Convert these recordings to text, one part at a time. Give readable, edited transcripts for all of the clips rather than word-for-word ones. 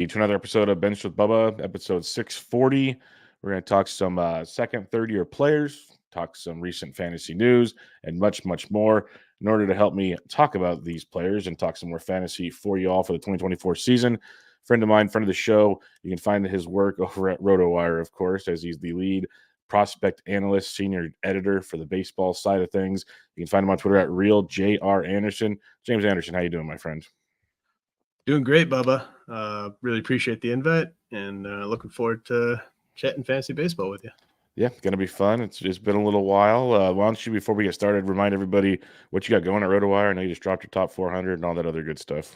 To another episode of Bench with Bubba, episode 640. We're going to talk some second, third-year players, talk some recent fantasy news, and much, much more. In order to help me talk about these players and talk some more fantasy for you all for the 2024 season, friend of mine, friend of the show, you can find his work over at RotoWire, of course, as he's the lead prospect analyst, senior editor for the baseball side of things. You can find him on Twitter at RealJRAnderson. James Anderson, how you doing, my friend? Doing great, Bubba. Really appreciate the invite and looking forward to chatting fantasy baseball with you. Yeah, going to be fun. It's been a little while. Why don't you, before we get started, remind everybody what you got going at RotoWire? I know you just dropped your top 400 and all that other good stuff.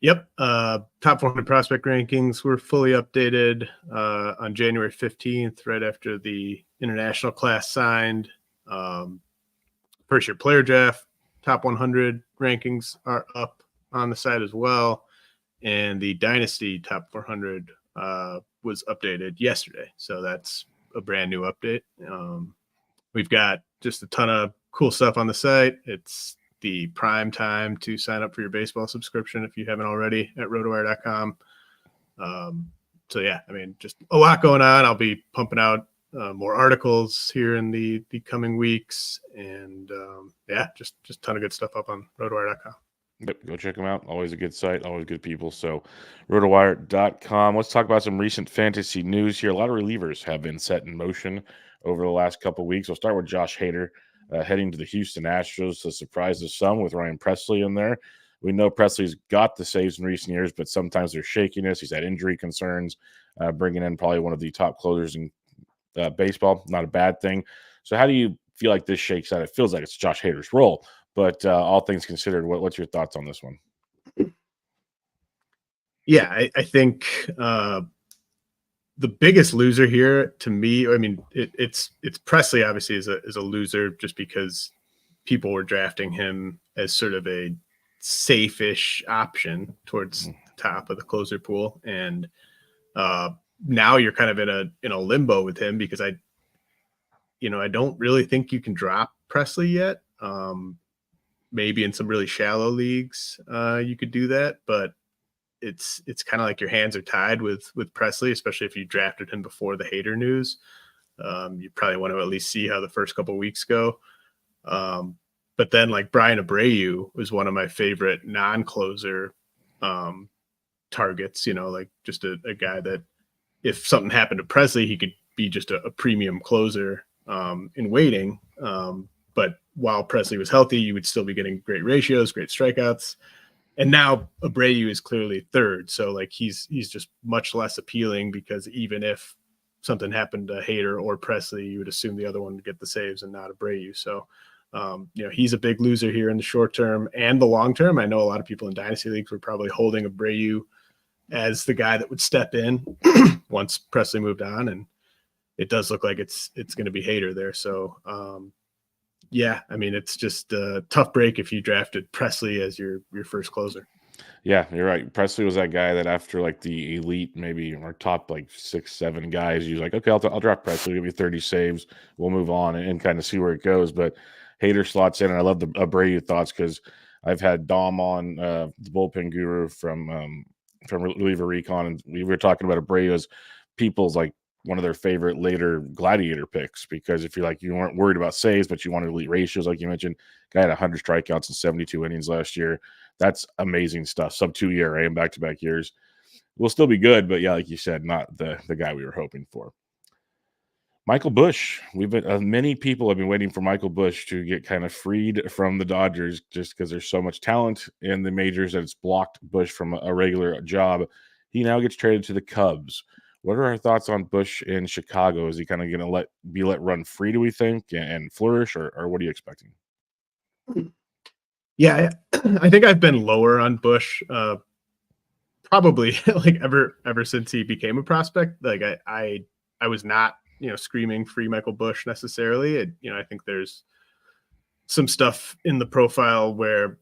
Yep. Top 400 prospect rankings were fully updated on January 15th, right after the international class signed. First year player draft, top 100 rankings are up on the site as well. And the Dynasty top 400 was updated yesterday. So that's a brand new update. We've got just a ton of cool stuff on the site. It's the prime time to sign up for your baseball subscription if you haven't already at rotowire.com. So yeah, I mean, just a lot going on. I'll be pumping out more articles here in the coming weeks. And yeah, just a ton of good stuff up on rotowire.com. Yep, go check them out. Always a good site, always good people. So, rotowire.com. Let's talk about some recent fantasy news here. A lot of relievers have been set in motion over the last couple of weeks. We'll start with Josh Hader heading to the Houston Astros to surprise of some with Ryan Presley in there. We know Presley's got the saves in recent years, but sometimes there's shakiness. He's had injury concerns, bringing in probably one of the top closers in baseball. Not a bad thing. So, how do you feel like this shakes out? It feels like it's Josh Hader's role. But all things considered, what's your thoughts on this one? Yeah, I think the biggest loser here to me, I mean, it's Presley obviously is a loser just because people were drafting him as sort of a safe-ish option towards the top of the closer pool. And now you're kind of in a limbo with him because I don't really think you can drop Presley yet. Maybe in some really shallow leagues, you could do that, but it's kind of like your hands are tied with Presley, especially if you drafted him before the Hader news. You probably want to at least see how the first couple of weeks go. But then like Brian Abreu was one of my favorite non-closer targets, like just a guy that if something happened to Presley, he could be just a premium closer in waiting. But while Presley was healthy, you would still be getting great ratios, great strikeouts. And now Abreu is clearly third. So like he's just much less appealing because even if something happened to Hader or Presley, you would assume the other one would get the saves and not Abreu. So, he's a big loser here in the short term and the long term. I know a lot of people in Dynasty Leagues were probably holding Abreu as the guy that would step in once Presley moved on. And it does look like it's going to be Hader there. So, yeah, I mean, it's just a tough break if you drafted Presley as your first closer. Yeah, you're right. Presley was that guy that after like the elite, maybe our top like 6-7 guys, you're like, okay, I'll draft Presley, give you 30 saves, we'll move on and kind of see where it goes. But Hader slots in, and I love the Abreu thoughts because I've had Dom on, the bullpen guru from Reliever Recon, and we were talking about Abreu as people's like one of their favorite later gladiator picks, because if you're like, you weren't worried about saves, but you wanted elite ratios, like you mentioned, guy had 100 strikeouts in 72 innings last year. That's amazing stuff. Sub 2 ERA in back-to-back years. Will still be good, but yeah, like you said, not the guy we were hoping for. Michael Busch. We've been many people have been waiting for Michael Busch to get kind of freed from the Dodgers just because there's so much talent in the majors that it's blocked Busch from a regular job. He now gets traded to the Cubs. What are our thoughts on Busch in Chicago? Is he kind of going to be let run free, do we think, and flourish, or what are you expecting? Yeah, I think I've been lower on Busch probably like ever since he became a prospect. Like I was not screaming free Michael Busch necessarily. I think there's some stuff in the profile where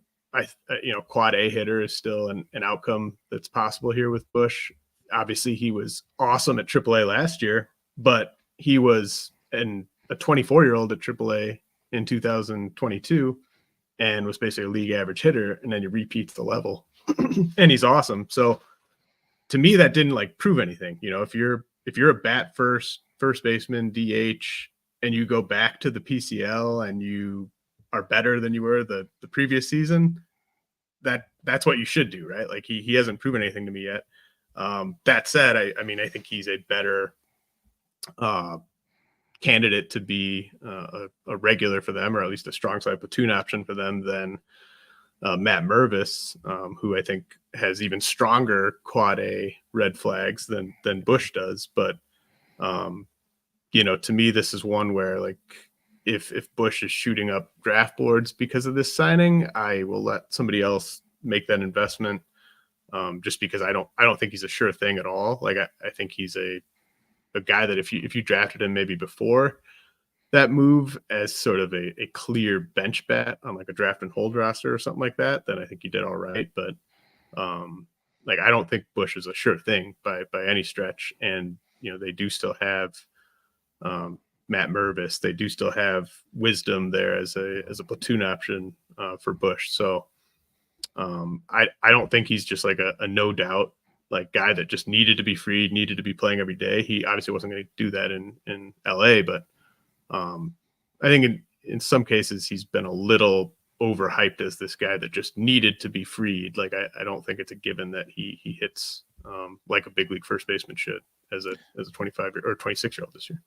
quad A hitter is still an outcome that's possible here with Busch. Obviously, he was awesome at AAA last year, but he was a 24-year-old at AAA in 2022 and was basically a league average hitter, and then he repeats the level, and he's awesome. So to me, that didn't like prove anything. If you're a bat first baseman, DH, and you go back to the PCL and you are better than you were the previous season, that's what you should do, right? Like he hasn't proven anything to me yet. That said, I mean, I think he's a better candidate to be a regular for them, or at least a strong side platoon option for them than Matt Mervis, who I think has even stronger quad A red flags than Bush does. But to me, this is one where like if Bush is shooting up draft boards because of this signing, I will let somebody else make that investment. Just because I don't think he's a sure thing at all. Like I think he's a guy that if you drafted him maybe before that move as sort of a clear bench bat on like a draft and hold roster or something like that, then I think you did all right. But like I don't think Bush is a sure thing by any stretch. And they do still have Matt Mervis. They do still have Wisdom there as a platoon option for Bush. So I don't think he's just like a no doubt like guy that just needed to be freed, needed to be playing every day. He obviously wasn't going to do that in LA, but I think in some cases he's been a little overhyped as this guy that just needed to be freed. Like I don't think it's a given that he hits like a big league first baseman should as a 25 or 26-year-old this year.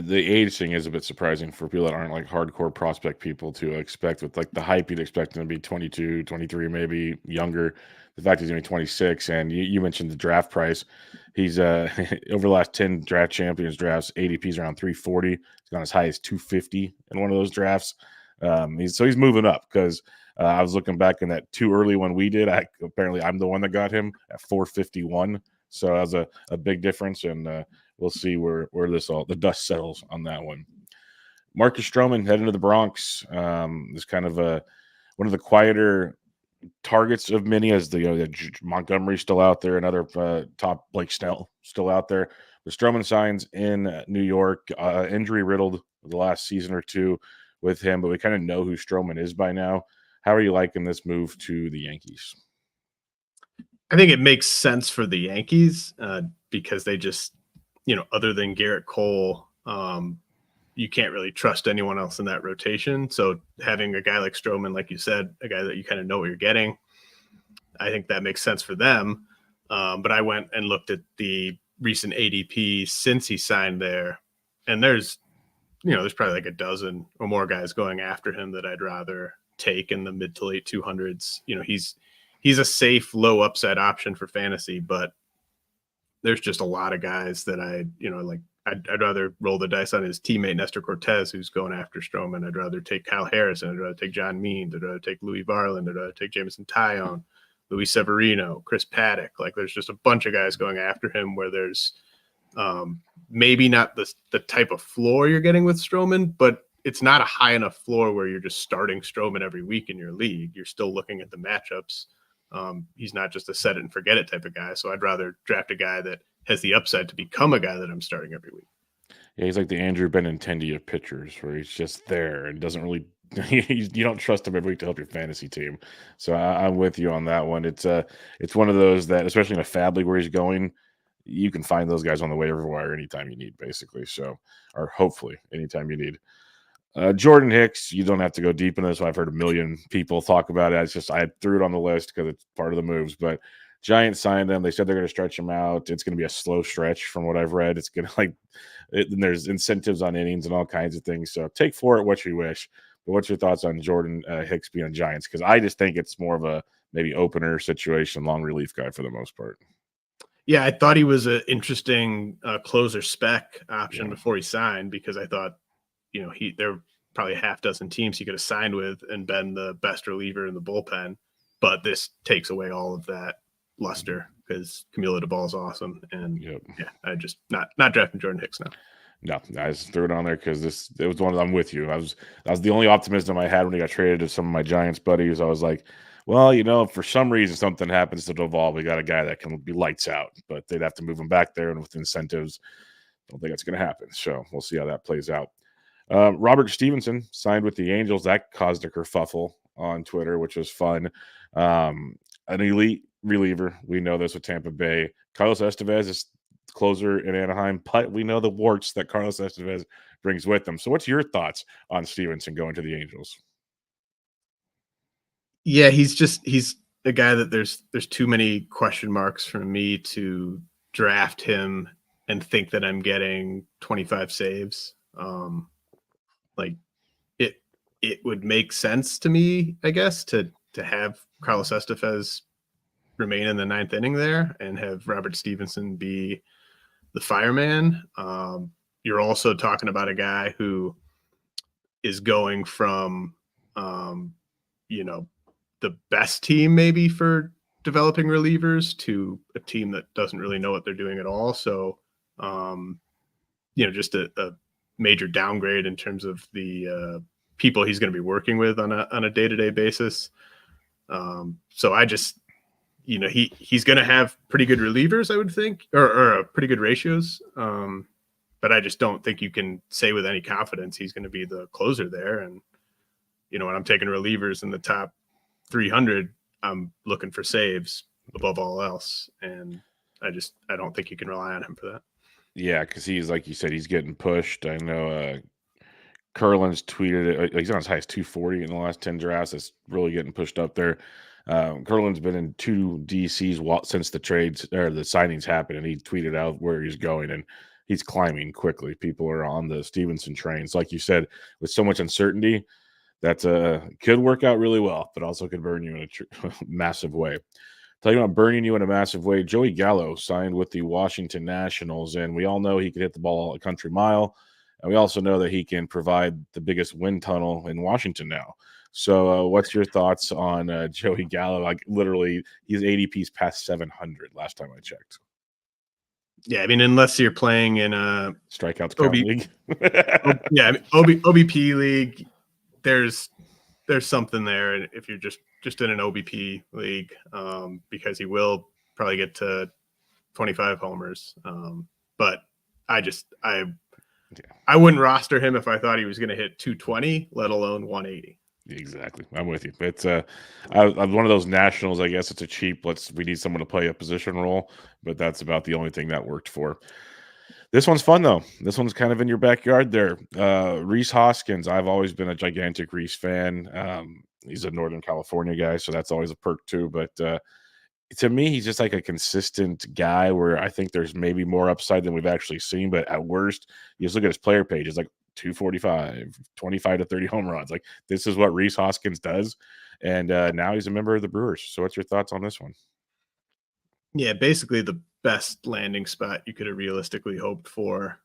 The age thing is a bit surprising for people that aren't like hardcore prospect people to expect. With like the hype, you'd expect him to be 22, 23, maybe younger. The fact he's only 26, and you mentioned the draft price. He's over the last 10 draft champions drafts, ADP's around 340. He's gone as high as 250 in one of those drafts. He's moving up because I was looking back in that too early one we did. Apparently I'm the one that got him at 451. So that was a big difference, and we'll see where the dust settles on that one. Marcus Stroman heading to the Bronx is kind of one of the quieter targets of many, as the Montgomery's still out there, another top Blake Snell still out there. But Stroman signs in New York, injury riddled the last season or two with him, but we kind of know who Stroman is by now. How are you liking this move to the Yankees? I think it makes sense for the Yankees because they just, other than Garrett Cole, you can't really trust anyone else in that rotation. So having a guy like Stroman, like you said, a guy that you kind of know what you're getting, I think that makes sense for them. But I went and looked at the recent ADP since he signed there, and there's probably like a dozen or more guys going after him that I'd rather take in the mid to late 200s. He's a safe, low upside option for fantasy, but there's just a lot of guys that I'd rather roll the dice on his teammate Nestor Cortez, who's going after Stroman. I'd rather take Kyle Harrison. I'd rather take John Means. I'd rather take Louis Varland. I'd rather take Jameson Taillon, Luis Severino, Chris Paddock. Like there's just a bunch of guys going after him where there's maybe not the type of floor you're getting with Stroman, but it's not a high enough floor where you're just starting Stroman every week in your league. You're still looking at the matchups. He's not just a set it and forget it type of guy. So I'd rather draft a guy that has the upside to become a guy that I'm starting every week. Yeah, he's like the Andrew Benintendi of pitchers, where he's just there and doesn't really you don't trust him every week to help your fantasy team. So I'm with you on that one. It's one of those that, especially in a fab league where he's going, you can find those guys on the waiver wire anytime you need, basically. So, or hopefully anytime you need. Jordan Hicks, you don't have to go deep into this. I've heard a million people talk about it. It's just I threw it on the list because it's part of the moves. But Giants signed him. They said they're going to stretch him out. It's going to be a slow stretch from what I've read. It's going to and there's incentives on innings and all kinds of things. So take for it what you wish. But what's your thoughts on Jordan Hicks being on Giants? Because I just think it's more of a maybe opener situation, long relief guy for the most part. Yeah, I thought he was an interesting closer spec option before he signed because I thought, there were probably a half dozen teams he could have signed with and been the best reliever in the bullpen. But this takes away all of that luster because Camilo DeBall is awesome. And I just not drafting Jordan Hicks now. No, I just threw it on there because it was one of them. I'm with you. That was the only optimism I had when he got traded to some of my Giants buddies. I was like, well, if for some reason something happens to Duvall, we got a guy that can be lights out, but they'd have to move him back there, and with incentives, I don't think that's going to happen. So we'll see how that plays out. Robert Stevenson signed with the Angels. That caused a kerfuffle on Twitter, which was fun. An elite reliever. We know this with Tampa Bay. Carlos Estevez is closer in Anaheim, but we know the warts that Carlos Estevez brings with him. So what's your thoughts on Stevenson going to the Angels? Yeah, he's a guy that there's too many question marks for me to draft him and think that I'm getting 25 saves. Like it would make sense to me, I guess, to have Carlos Estevez remain in the ninth inning there and have Robert Stevenson be the fireman. You're also talking about a guy who is going from, the best team maybe for developing relievers to a team that doesn't really know what they're doing at all. So, just a major downgrade in terms of the people he's going to be working with on a day-to-day basis. So I just, he's going to have pretty good relievers, I would think, or pretty good ratios. But I just don't think you can say with any confidence he's going to be the closer there. And, when I'm taking relievers in the top 300, I'm looking for saves above all else. And I don't think you can rely on him for that. Yeah, because he's, like you said, he's getting pushed. I know Curlin's tweeted it. He's on as high as 240 in the last 10 drafts. It's really getting pushed up there. Curlin's been in 2 DCs since the trades or the signings happened, and he tweeted out where he's going, and he's climbing quickly. People are on the Stevenson trains. Like you said, with so much uncertainty, that could work out really well, but also could burn you in a massive way. Talking about burning you in a massive way, Joey Gallo signed with the Washington Nationals, and we all know he can hit the ball a country mile, and we also know that he can provide the biggest wind tunnel in Washington now. So what's your thoughts on Joey Gallo? Like, literally, he's ADP's past 700 last time I checked. Yeah, I mean, unless you're playing in a strikeouts count league. OBP league, there's something there if you're just in an OBP league, because he will probably get to 25 homers. But I wouldn't roster him if I thought he was going to hit 220, let alone 180. Exactly. I'm with you. It's I'm one of those Nationals, I guess. It's a cheap, we need someone to play a position role, but that's about the only thing that worked for. This one's fun, though. This one's kind of in your backyard there. Rhys Hoskins. I've always been a gigantic Rhys fan. He's a Northern California guy, so that's always a perk too. But to me, he's just like a consistent guy where I think there's maybe more upside than we've actually seen. But at worst, you just look at his player page. It's like 245, 25 to 30 home runs. Like, this is what Rhys Hoskins does. And now he's a member of the Brewers. So what's your thoughts on this one? Yeah, basically the best landing spot you could have realistically hoped for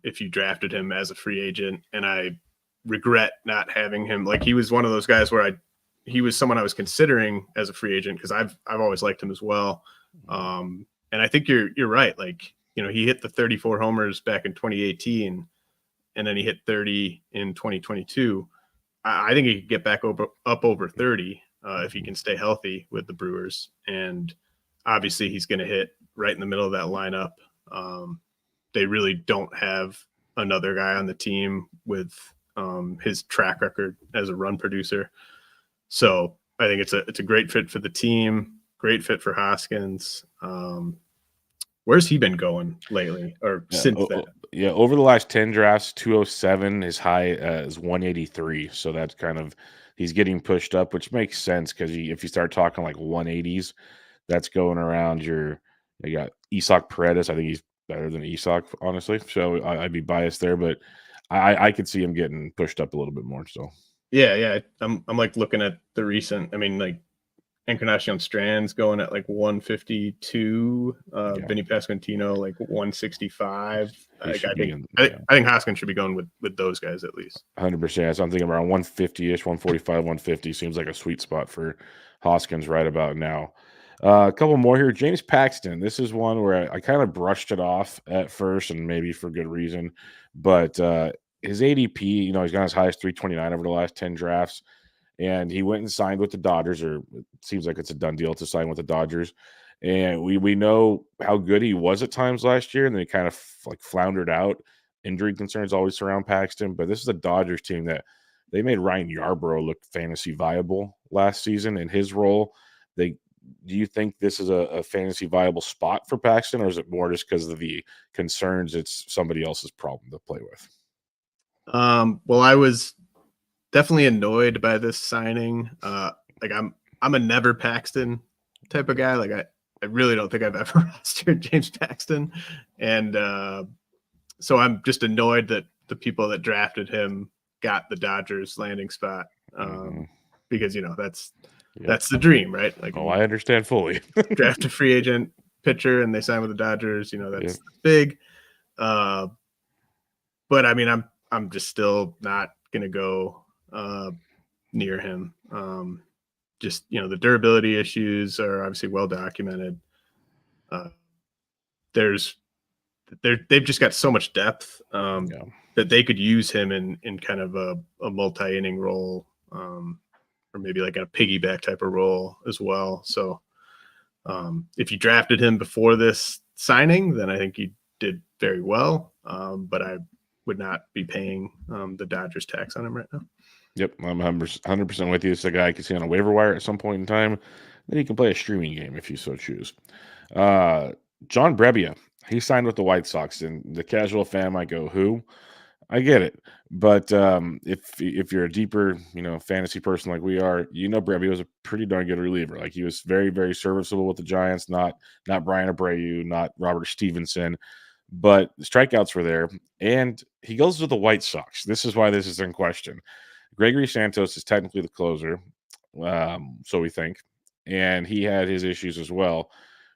if you drafted him as a free agent. And I regret not having him. Like, he was one of those guys where he was someone I was considering as a free agent because I've always liked him as well. And I think you're right. Like, he hit the 34 homers back in 2018, and then he hit 30 in 2022. I think he could get back up over 30 if he can stay healthy with the Brewers. And obviously he's going to hit right in the middle of that lineup. They really don't have another guy on the team with his track record as a run producer. So I think it's a great fit for the team, great fit for Hoskins. Where's he been going lately or since then? Yeah, over the last 10 drafts, 207, his high is 183. So that's kind of, he's getting pushed up, which makes sense because if you start talking like 180s, that's going around you got Isak Paredes. I think he's better than Isak, honestly. So I'd be biased there, but I could see him getting pushed up a little bit more. So yeah. I'm like looking at the recent. I mean, like Encarnacion Strand's going at like 152. Vinny Pasquantino like 165. I think Hoskins should be going with those guys at least. 100%. So I'm thinking around 150-ish, 145, 150 seems like a sweet spot for Hoskins right about now. A couple more here. James Paxton. This is one where I kind of brushed it off at first, and maybe for good reason. But his ADP, he's gone as high as 329 over the last 10 drafts. And he went and signed with the Dodgers, or it seems like it's a done deal to sign with the Dodgers. And we know how good he was at times last year, and then he kind of floundered out. Injury concerns always surround Paxton, but this is a Dodgers team that they made Ryan Yarbrough look fantasy viable last season in his role. They do you think this is a fantasy viable spot for Paxton, or is it more just because of the concerns it's somebody else's problem to play with? Well, I was definitely annoyed by this signing. Like I'm a never Paxton type of guy. Like I really don't think I've ever rostered James Paxton. And so I'm just annoyed that the people that drafted him got the Dodgers landing spot. Because that's the dream, right? Like, I understand fully. draft a free agent pitcher and they sign with the Dodgers, that's big. But I mean, I'm just still not gonna go near him. Just the durability issues are obviously well documented. They've just got so much depth that they could use him in kind of a multi-inning role, or maybe like a piggyback type of role as well. So if you drafted him before this signing, then I think you did very well. But I would not be paying the Dodgers tax on him right now. Yep, I'm 100% with you. It's a guy I can see on a waiver wire at some point in time. Then he can play a streaming game if you so choose. John Brebbia, he signed with the White Sox, and the casual fan might go, "Who?" I get it, but if you're a deeper, fantasy person like we are, Brebbia was a pretty darn good reliever. Like, he was very, very serviceable with the Giants. Not Brian Abreu, not Robert Stevenson, but the strikeouts were there. And he goes to the White Sox. This is why this is in question. Gregory Santos is technically the closer, so we think, and he had his issues as well.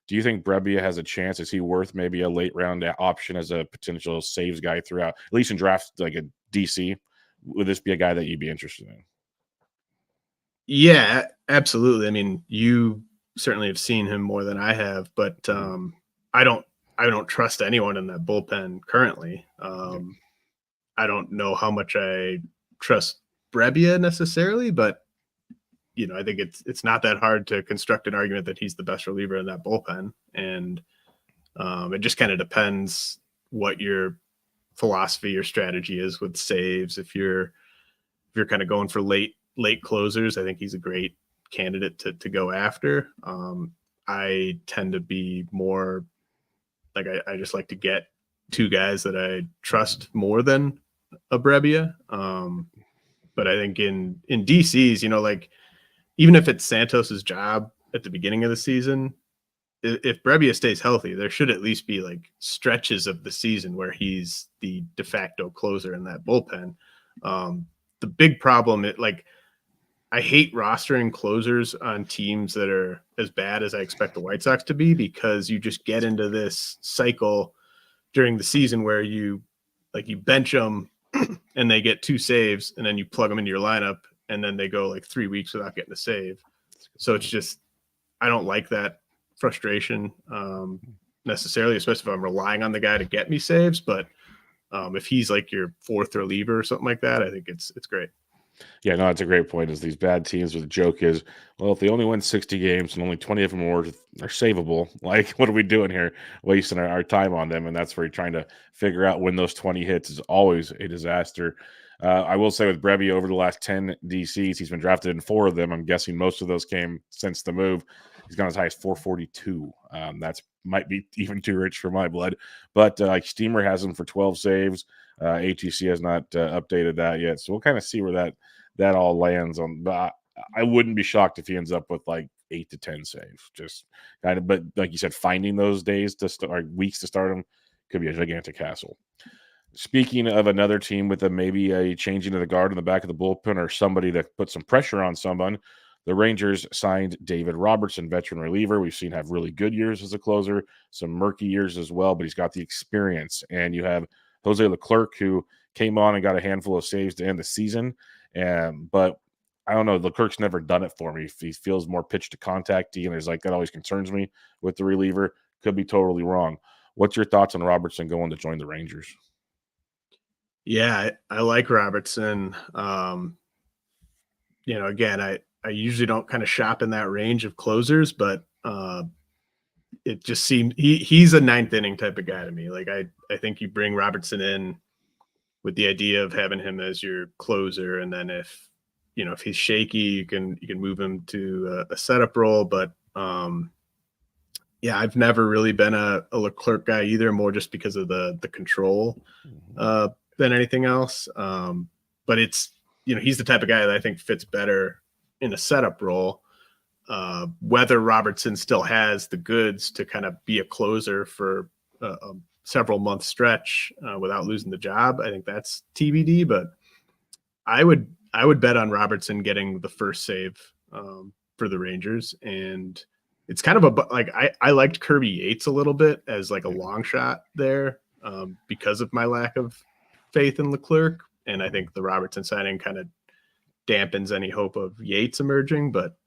Do you think Brebbia has a chance? Is he worth maybe a late round option as a potential saves guy throughout, at least in drafts like a DC? Would this be a guy that you'd be interested in? Yeah, absolutely. I mean, you certainly have seen him more than I have, but I don't trust anyone in that bullpen currently. I don't know how much I trust Brebbia necessarily, but I think it's not that hard to construct an argument that he's the best reliever in that bullpen. And it just kind of depends what your philosophy or strategy is with saves. If you're kind of going for late closers, I think he's a great candidate to go after. I tend to be more like I just like to get two guys that I trust more than a Brebbia. But I think in DCs, like, even if it's Santos's job at the beginning of the season, if Brebbia stays healthy, there should at least be like stretches of the season where he's the de facto closer in that bullpen. The big problem, I hate rostering closers on teams that are as bad as I expect the White Sox to be, because you just get into this cycle during the season where you bench them and they get 2 saves, and then you plug them into your lineup, and then they go like 3 weeks without getting a save. So it's just, I don't like that frustration necessarily, especially if I'm relying on the guy to get me saves. But if he's like your 4th reliever or something like that, I think it's great. Yeah, no, it's a great point. Is these bad teams where the joke is, well, if they only win 60 games and only 20 of them are savable, like, what are we doing here, wasting our time on them? And that's where you're trying to figure out when those 20 hits is always a disaster. I will say with Brebbia, over the last 10 DCs, he's been drafted in 4 of them. I'm guessing most of those came since the move. He's gone as high as 442. That's might be even too rich for my blood. But like, Steamer has him for 12 saves. ATC has not updated that yet. So we'll kind of see where that all lands on. But I wouldn't be shocked if he ends up with like 8 to 10 saves. Just kind of, but like you said, finding those days to start, or weeks to start them, could be a gigantic hassle. Speaking of another team with maybe a changing of the guard in the back of the bullpen, or somebody that put some pressure on someone, the Rangers signed David Robertson, veteran reliever. We've seen have really good years as a closer, some murky years as well, but he's got the experience. And you have Jose Leclerc, who came on and got a handful of saves to end the season. But I don't know, Leclerc's never done it for me. He feels more pitch to contact, and there's like, that always concerns me with the reliever. Could be totally wrong. What's your thoughts on Robertson going to join the Rangers? Yeah, I like Robertson. Again, I usually don't kind of shop in that range of closers, but it just seemed he's a 9th inning type of guy to me. Like, I think you bring Robertson in with the idea of having him as your closer, and then if he's shaky, you can move him to a setup role. But Yeah, I've never really been a Leclerc guy either, more just because of the control than anything else. But it's, he's the type of guy that I think fits better in a setup role. Whether Robertson still has the goods to kind of be a closer for a several month stretch without losing the job, I think that's TBD. But I would bet on Robertson getting the first save for the Rangers. And it's kind of I liked Kirby Yates a little bit as like a long shot there because of my lack of faith in Leclerc. And I think the Robertson signing kind of dampens any hope of Yates emerging. But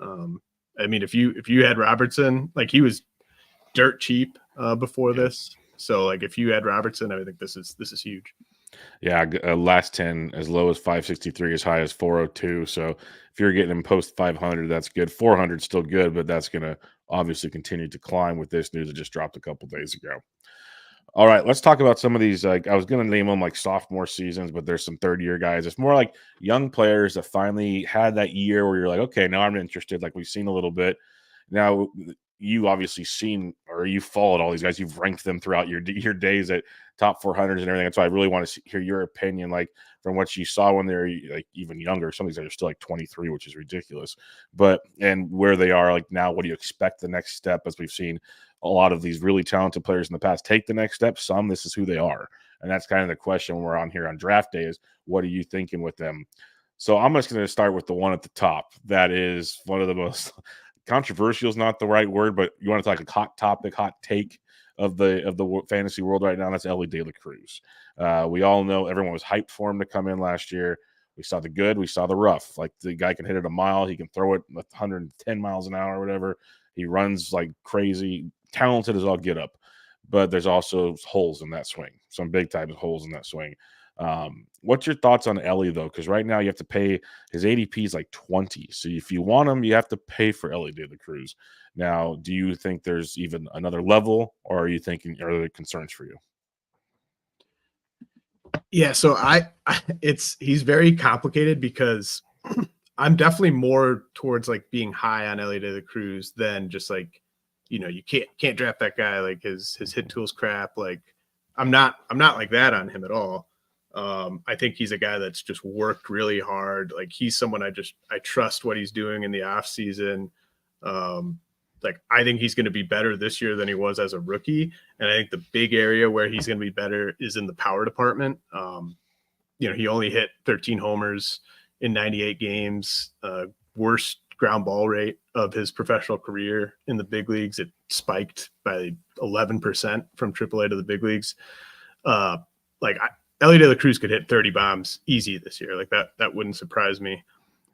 I mean, if you had Robertson, like he was dirt cheap before this. So like if you had Robertson, I think this is huge. Yeah, last 10 as low as 563, as high as 402. So if you're getting him post 500, that's good. 400 still good, but that's going to obviously continue to climb with this news that just dropped a couple days ago. All right, let's talk about some of these. Like I was going to name them like sophomore seasons, but there's some third-year guys. It's more like young players that finally had that year where you're like, okay, now I'm interested. Like we've seen a little bit. Now you obviously seen or you followed all these guys. You've ranked them throughout your days at top 400s and everything. That's why I really want to hear your opinion, like from what you saw when they're like even younger. Some of these guys are still like 23, which is ridiculous. But and where they are like now, what do you expect the next step? As we've seen a lot of these really talented players in the past take the next step. Some, this is who they are. And that's kind of the question when we're on here on draft day is what are you thinking with them? So I'm just going to start with the one at the top. That is one of the most controversial is not the right word, but you want to talk a hot topic, hot take of the fantasy world right now. That's Elly De La Cruz. We all know everyone was hyped for him to come in last year. We saw the good, we saw the rough. Like the guy can hit it a mile, he can throw it 110 miles an hour or whatever. He runs like crazy, talented as all get up. But there's also holes in that swing, some big time holes in that swing. What's your thoughts on Elly though? Because right now you have to pay his ADP is like 20. So if you want him, you have to pay for Elly De La Cruz. Now, do you think there's even another level, or are you thinking are there concerns for you? Yeah, so he's very complicated because I'm definitely more towards like being high on Elly De La Cruz than just like, you can't draft that guy. Like his hit tools crap. Like I'm not like that on him at all. I think he's a guy that's just worked really hard. Like he's someone I trust what he's doing in the off season. Like I think he's going to be better this year than he was as a rookie. And I think the big area where he's going to be better is in the power department. He only hit 13 homers in 98 games, worst ground ball rate of his professional career in the big leagues. It spiked by 11% from AAA to the big leagues. Elly De La Cruz could hit 30 bombs easy this year. Like that wouldn't surprise me.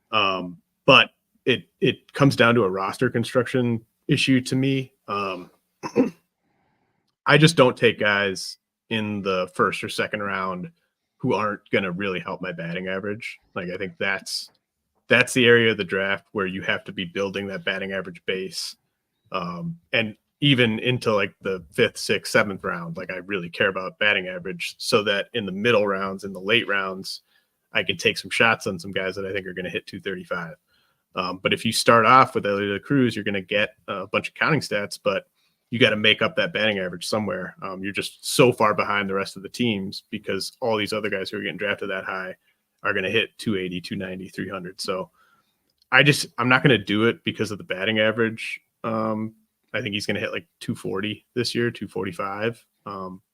But it comes down to a roster construction issue to me. I just don't take guys in the first or second round who aren't going to really help my batting average. Like I think that's the area of the draft where you have to be building that batting average base. And even into like the 5th, 6th, 7th round, like I really care about batting average so that in the middle rounds, in the late rounds, I can take some shots on some guys that I think are going to hit 235. But if you start off with Elly De La Cruz, you're going to get a bunch of counting stats, but you got to make up that batting average somewhere. You're just so far behind the rest of the teams because all these other guys who are getting drafted that high are going to hit 280, 290, 300. So I'm not going to do it because of the batting average. I think he's going to hit like 240 this year, 245,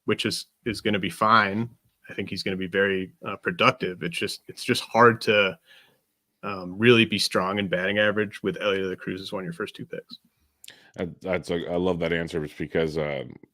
which is going to be fine. I think he's going to be very productive. It's just hard to really be strong in batting average with Elly De La Cruz as one of your first two picks. I love that answer. It's because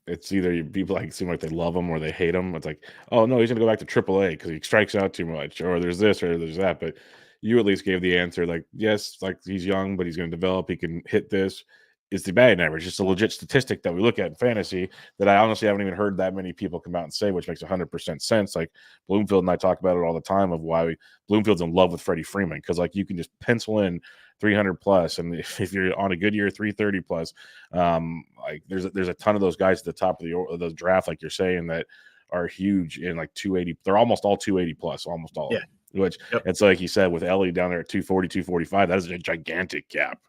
it's either people like seem like they love him or they hate him. It's like, oh no, he's gonna go back to AAA because he strikes out too much, or there's this or there's that. But you at least gave the answer like, yes, like he's young, but he's going to develop. He can hit this. Is the batting average just a legit statistic that we look at in fantasy that I honestly haven't even heard that many people come out and say, which makes 100% sense. Like Bloomfield and I talk about it all the time of why Bloomfield's in love with Freddie Freeman because like you can just pencil in 300 plus, and if you're on a good year, 330 plus. Like there's a ton of those guys at the top of the draft, like you're saying, that are huge in like 280. They're almost all 280 plus, almost all. Yeah, which Yep. it's like you said with Elly down there at 240, 245, that is a gigantic gap.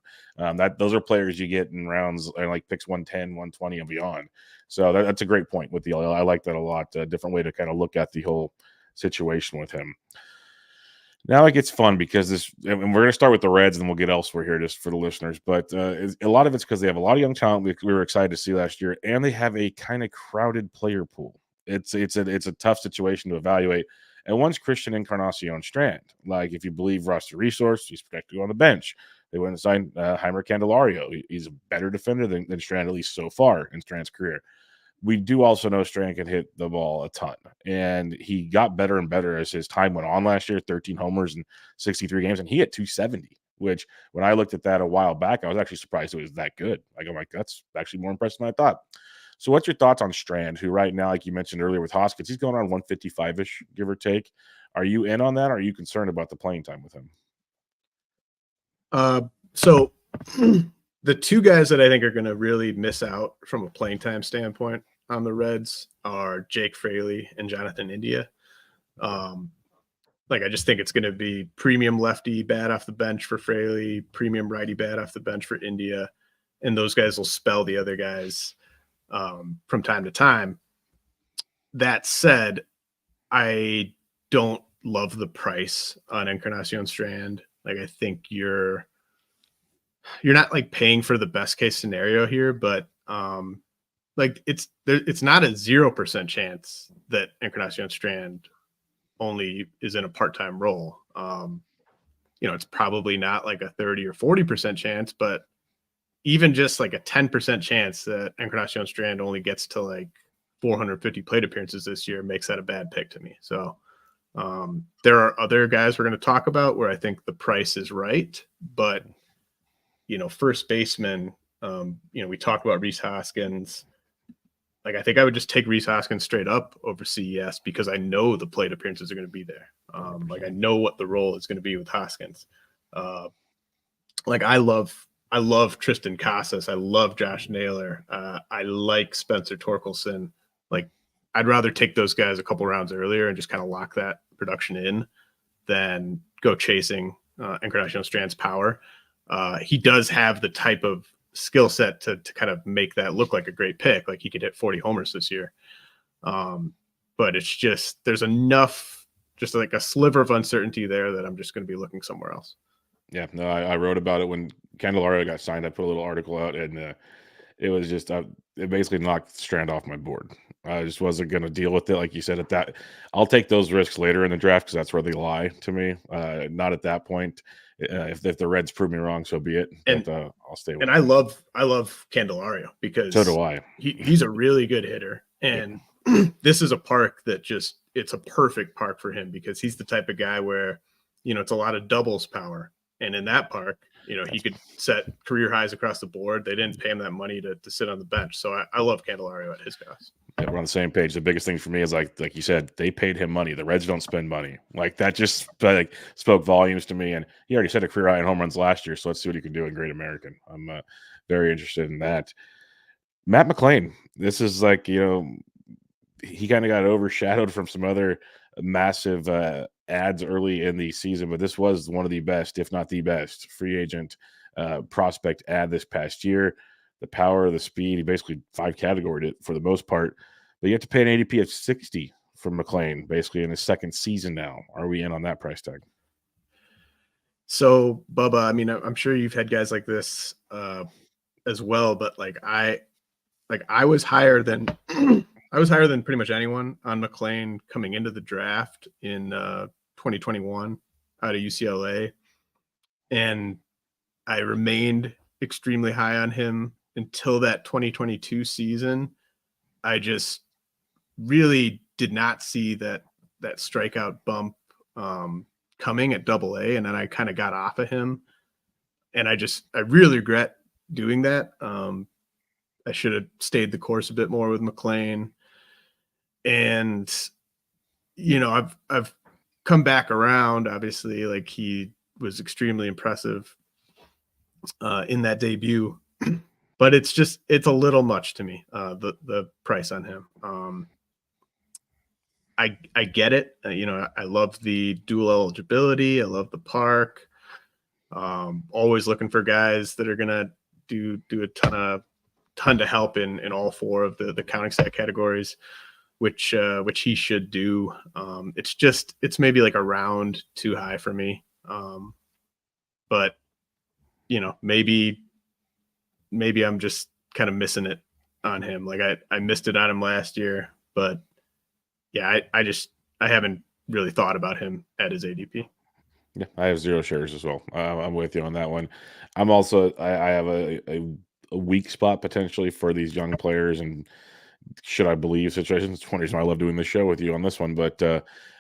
Those are players you get in rounds like picks 110, 120 and beyond. So that's a great point with the Elly. I like that a lot. A different way to kind of look at the whole situation with him. Now it gets fun because and we're going to start with the Reds, and then we'll get elsewhere here just for the listeners. But a lot of it's because they have a lot of young talent we were excited to see last year, and they have a kind of crowded player pool. It's a tough situation to evaluate. And one's Christian Encarnacion Strand. Like, if you believe roster resource, he's protected on the bench. They went and signed Heimer Candelario. He's a better defender than Strand, at least so far in Strand's career. We do also know Strand can hit the ball a ton, and he got better and better as his time went on last year. 13 homers in 63 games, and he hit 270. Which, when I looked at that a while back, I was actually surprised it was that good. I'm like, that's actually more impressive than I thought. So, what's your thoughts on Strand, who right now, like you mentioned earlier with Hoskins, he's going on 155-ish, give or take. Are you in on that? Or are you concerned about the playing time with him? So the two guys that I think are going to really miss out from a playing time standpoint on the Reds are Jake Fraley and Jonathan India. I just think it's going to be premium lefty bat off the bench for Fraley, premium righty bat off the bench for India, and those guys will spell the other guys from time to time. That said, I don't love the price on Encarnacion Strand. I think you're not paying for the best case scenario here, but it's not a 0% chance that Encarnacion Strand only is in a part-time role. It's probably not like a 30 or 40% chance, but even just like a 10% chance that Encarnacion Strand only gets to 450 plate appearances this year makes that a bad pick to me. So there are other guys we're going to talk about where I think the price is right, but first baseman, we talked about Rhys Hoskins. I think I would just take Rhys Hoskins straight up over CES because I know the plate appearances are going to be there. I know what the role is going to be with Hoskins. I love Tristan Casas. I love Josh Naylor. I like Spencer Torkelson. I'd rather take those guys a couple rounds earlier and just kind of lock that production in than go chasing Encarnacion Strand's power. He does have the type of skill set to kind of make that look like a great pick. He could hit 40 homers this year. But it's just, there's enough, just a sliver of uncertainty there that I'm just going to be looking somewhere else. Yeah, no, I wrote about it when Candelario got signed. I put a little article out, and it was just it basically knocked Strand off my board. I just wasn't going to deal with it, like you said. At that, I'll take those risks later in the draft because that's where they lie to me. Not at that point. If the Reds prove me wrong, so be it. But I'll stay with. And I love Candelario because so do I. He's a really good hitter, and this is a park that it's a perfect park for him because he's the type of guy where it's a lot of doubles power, and in that park, he could set career highs across the board. They didn't pay him that money to sit on the bench, so I love Candelario at his cost. Yeah, we're on the same page. The biggest thing for me is like you said, they paid him money. The Reds don't spend money. That just spoke volumes to me. And he already set a career high in home runs last year. So let's see what he can do in Great American. I'm very interested in that. Matt McLain. This is he kind of got overshadowed from some other massive ads early in the season, but this was one of the best, if not the best, free agent prospect ad this past year. The power, the speed, he basically 5-categoried it for the most part. But you have to pay an ADP of 60 for McLain, basically in his second season now. Are we in on that price tag? So, Bubba, I mean, I'm sure you've had guys like this as well, but I was higher than pretty much anyone on McLain coming into the draft in 2021 out of UCLA, and I remained extremely high on him until that 2022 season. I just really did not see that strikeout bump coming at AA, and then I kind of got off of him, and I really regret doing that. I should have stayed the course a bit more with McLain, and I've come back around. Obviously, he was extremely impressive in that debut, but it's a little much to me, the price on him. I get it. I love the dual eligibility. I love the park. Always looking for guys that are gonna do a ton to help in all four of the counting stat categories, which he should do. It's maybe like a round too high for me. But maybe I'm just kind of missing it on him. Like I missed it on him last year, but yeah, I haven't really thought about him at his ADP. Yeah, I have 0 shares as well. I'm with you on that one. I'm also I have a weak spot potentially for these young players, and should I believe situations. It's one reason why I love doing this show with you on this one, but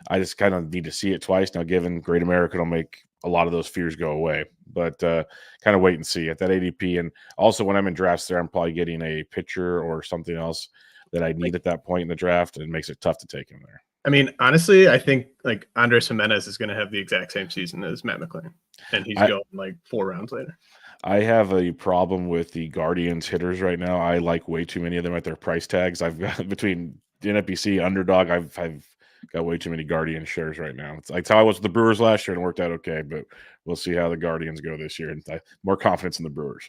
I just kind of need to see it twice now. Given Great American will make a lot of those fears go away, but kind of wait and see at that ADP. And also when I'm in drafts, there I'm probably getting a pitcher or something else that I need at that point in the draft, and it makes it tough to take him there. I mean, honestly, I think like Andres Jimenez is going to have the exact same season as Matt McClain, and he's going like 4 rounds later. I have a problem with the Guardians hitters right now. I like way too many of them at their price tags. I've got between the NFBC underdog. I've got way too many Guardian shares right now. It's like how I was with the Brewers last year and it worked out okay, but we'll see how the Guardians go this year. And more confidence in the Brewers.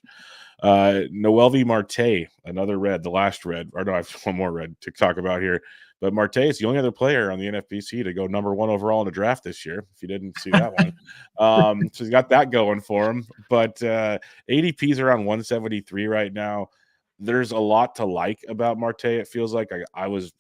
Noelvi Marte, another red, the last red. Or no, I have one more red to talk about here. But Marte is the only other player on the NFBC to go number 1 overall in a draft this year, if you didn't see that one. So he's got that going for him. But ADP's around 173 right now. There's a lot to like about Marte. It feels like I was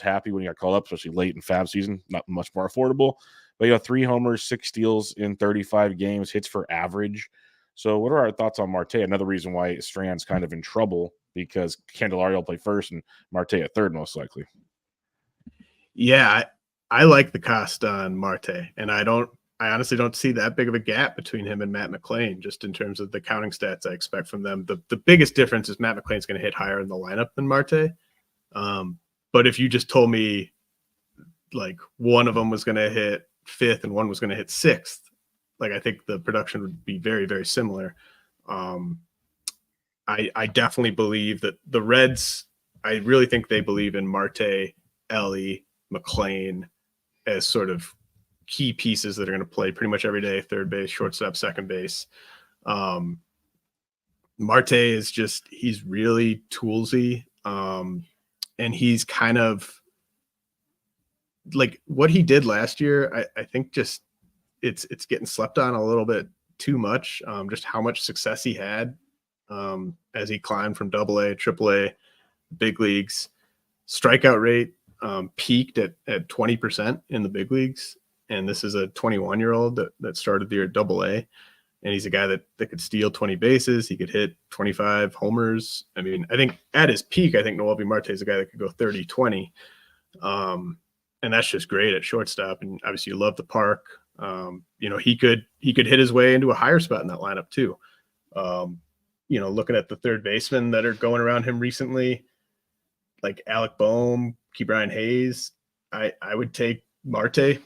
happy when he got called up, especially late in Fab season, not much more affordable. But 3 homers, 6 steals in 35 games, hits for average. So what are our thoughts on Marte? Another reason why Strand's kind of in trouble because Candelario will play first and Marte at third most likely. Yeah, I like the cost on Marte, and I honestly don't see that big of a gap between him and Matt McClain, just in terms of the counting stats I expect from them. The biggest difference is Matt McClain's going to hit higher in the lineup than Marte. But if you just told me like one of them was going to hit 5th and one was going to hit 6th, like I think the production would be very, very similar. I definitely believe that the Reds, I really think they believe in Marte, Elly, McClain as sort of key pieces that are going to play pretty much every day, third base, shortstop, second base. Marte is he's really toolsy. And he's kind of like what he did last year. I think just it's getting slept on a little bit too much. Just how much success he had as he climbed from AA, AAA, big leagues. Strikeout rate peaked at 20% in the big leagues. And this is a 21-year-old that started the year at AA. And he's a guy that could steal 20 bases. He could hit 25 homers. I mean, I think at his peak, I think Noelvi Marte is a guy that could go 30-20. And that's just great at shortstop. And obviously you love the park. He could hit his way into a higher spot in that lineup too. Looking at the third basemen that are going around him recently, like Alec Boehm, Ke'Bryan Hayes, I would take Marte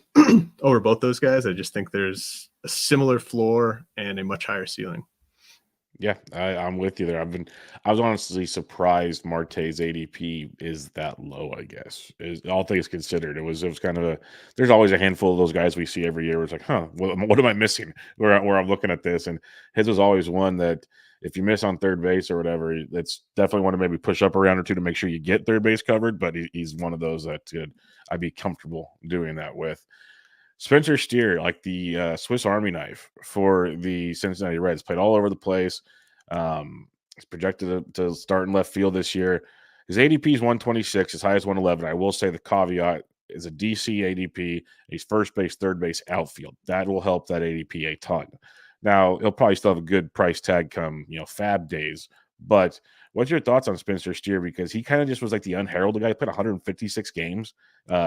over both those guys. I just think there's a similar floor and a much higher ceiling. Yeah, I'm with you there. I was honestly surprised Marte's ADP is that low, I guess. Is all things considered. It was kind of there's always a handful of those guys we see every year where it's like, what am I missing where I'm looking at this? And his was always one that if you miss on third base or whatever, it's definitely one to maybe push up a round or two to make sure you get third base covered. But he's one of those that I'd be comfortable doing that with. Spencer Steer, like the Swiss Army knife for the Cincinnati Reds, played all over the place. He's projected to start in left field this year. His ADP is 126, as high as 111. I will say the caveat is a DC ADP. He's first base, third base, outfield. That will help that ADP a ton. Now, he'll probably still have a good price tag come, Fab days. But what's your thoughts on Spencer Steer? Because he kind of just was like the unheralded guy. He played 156 games.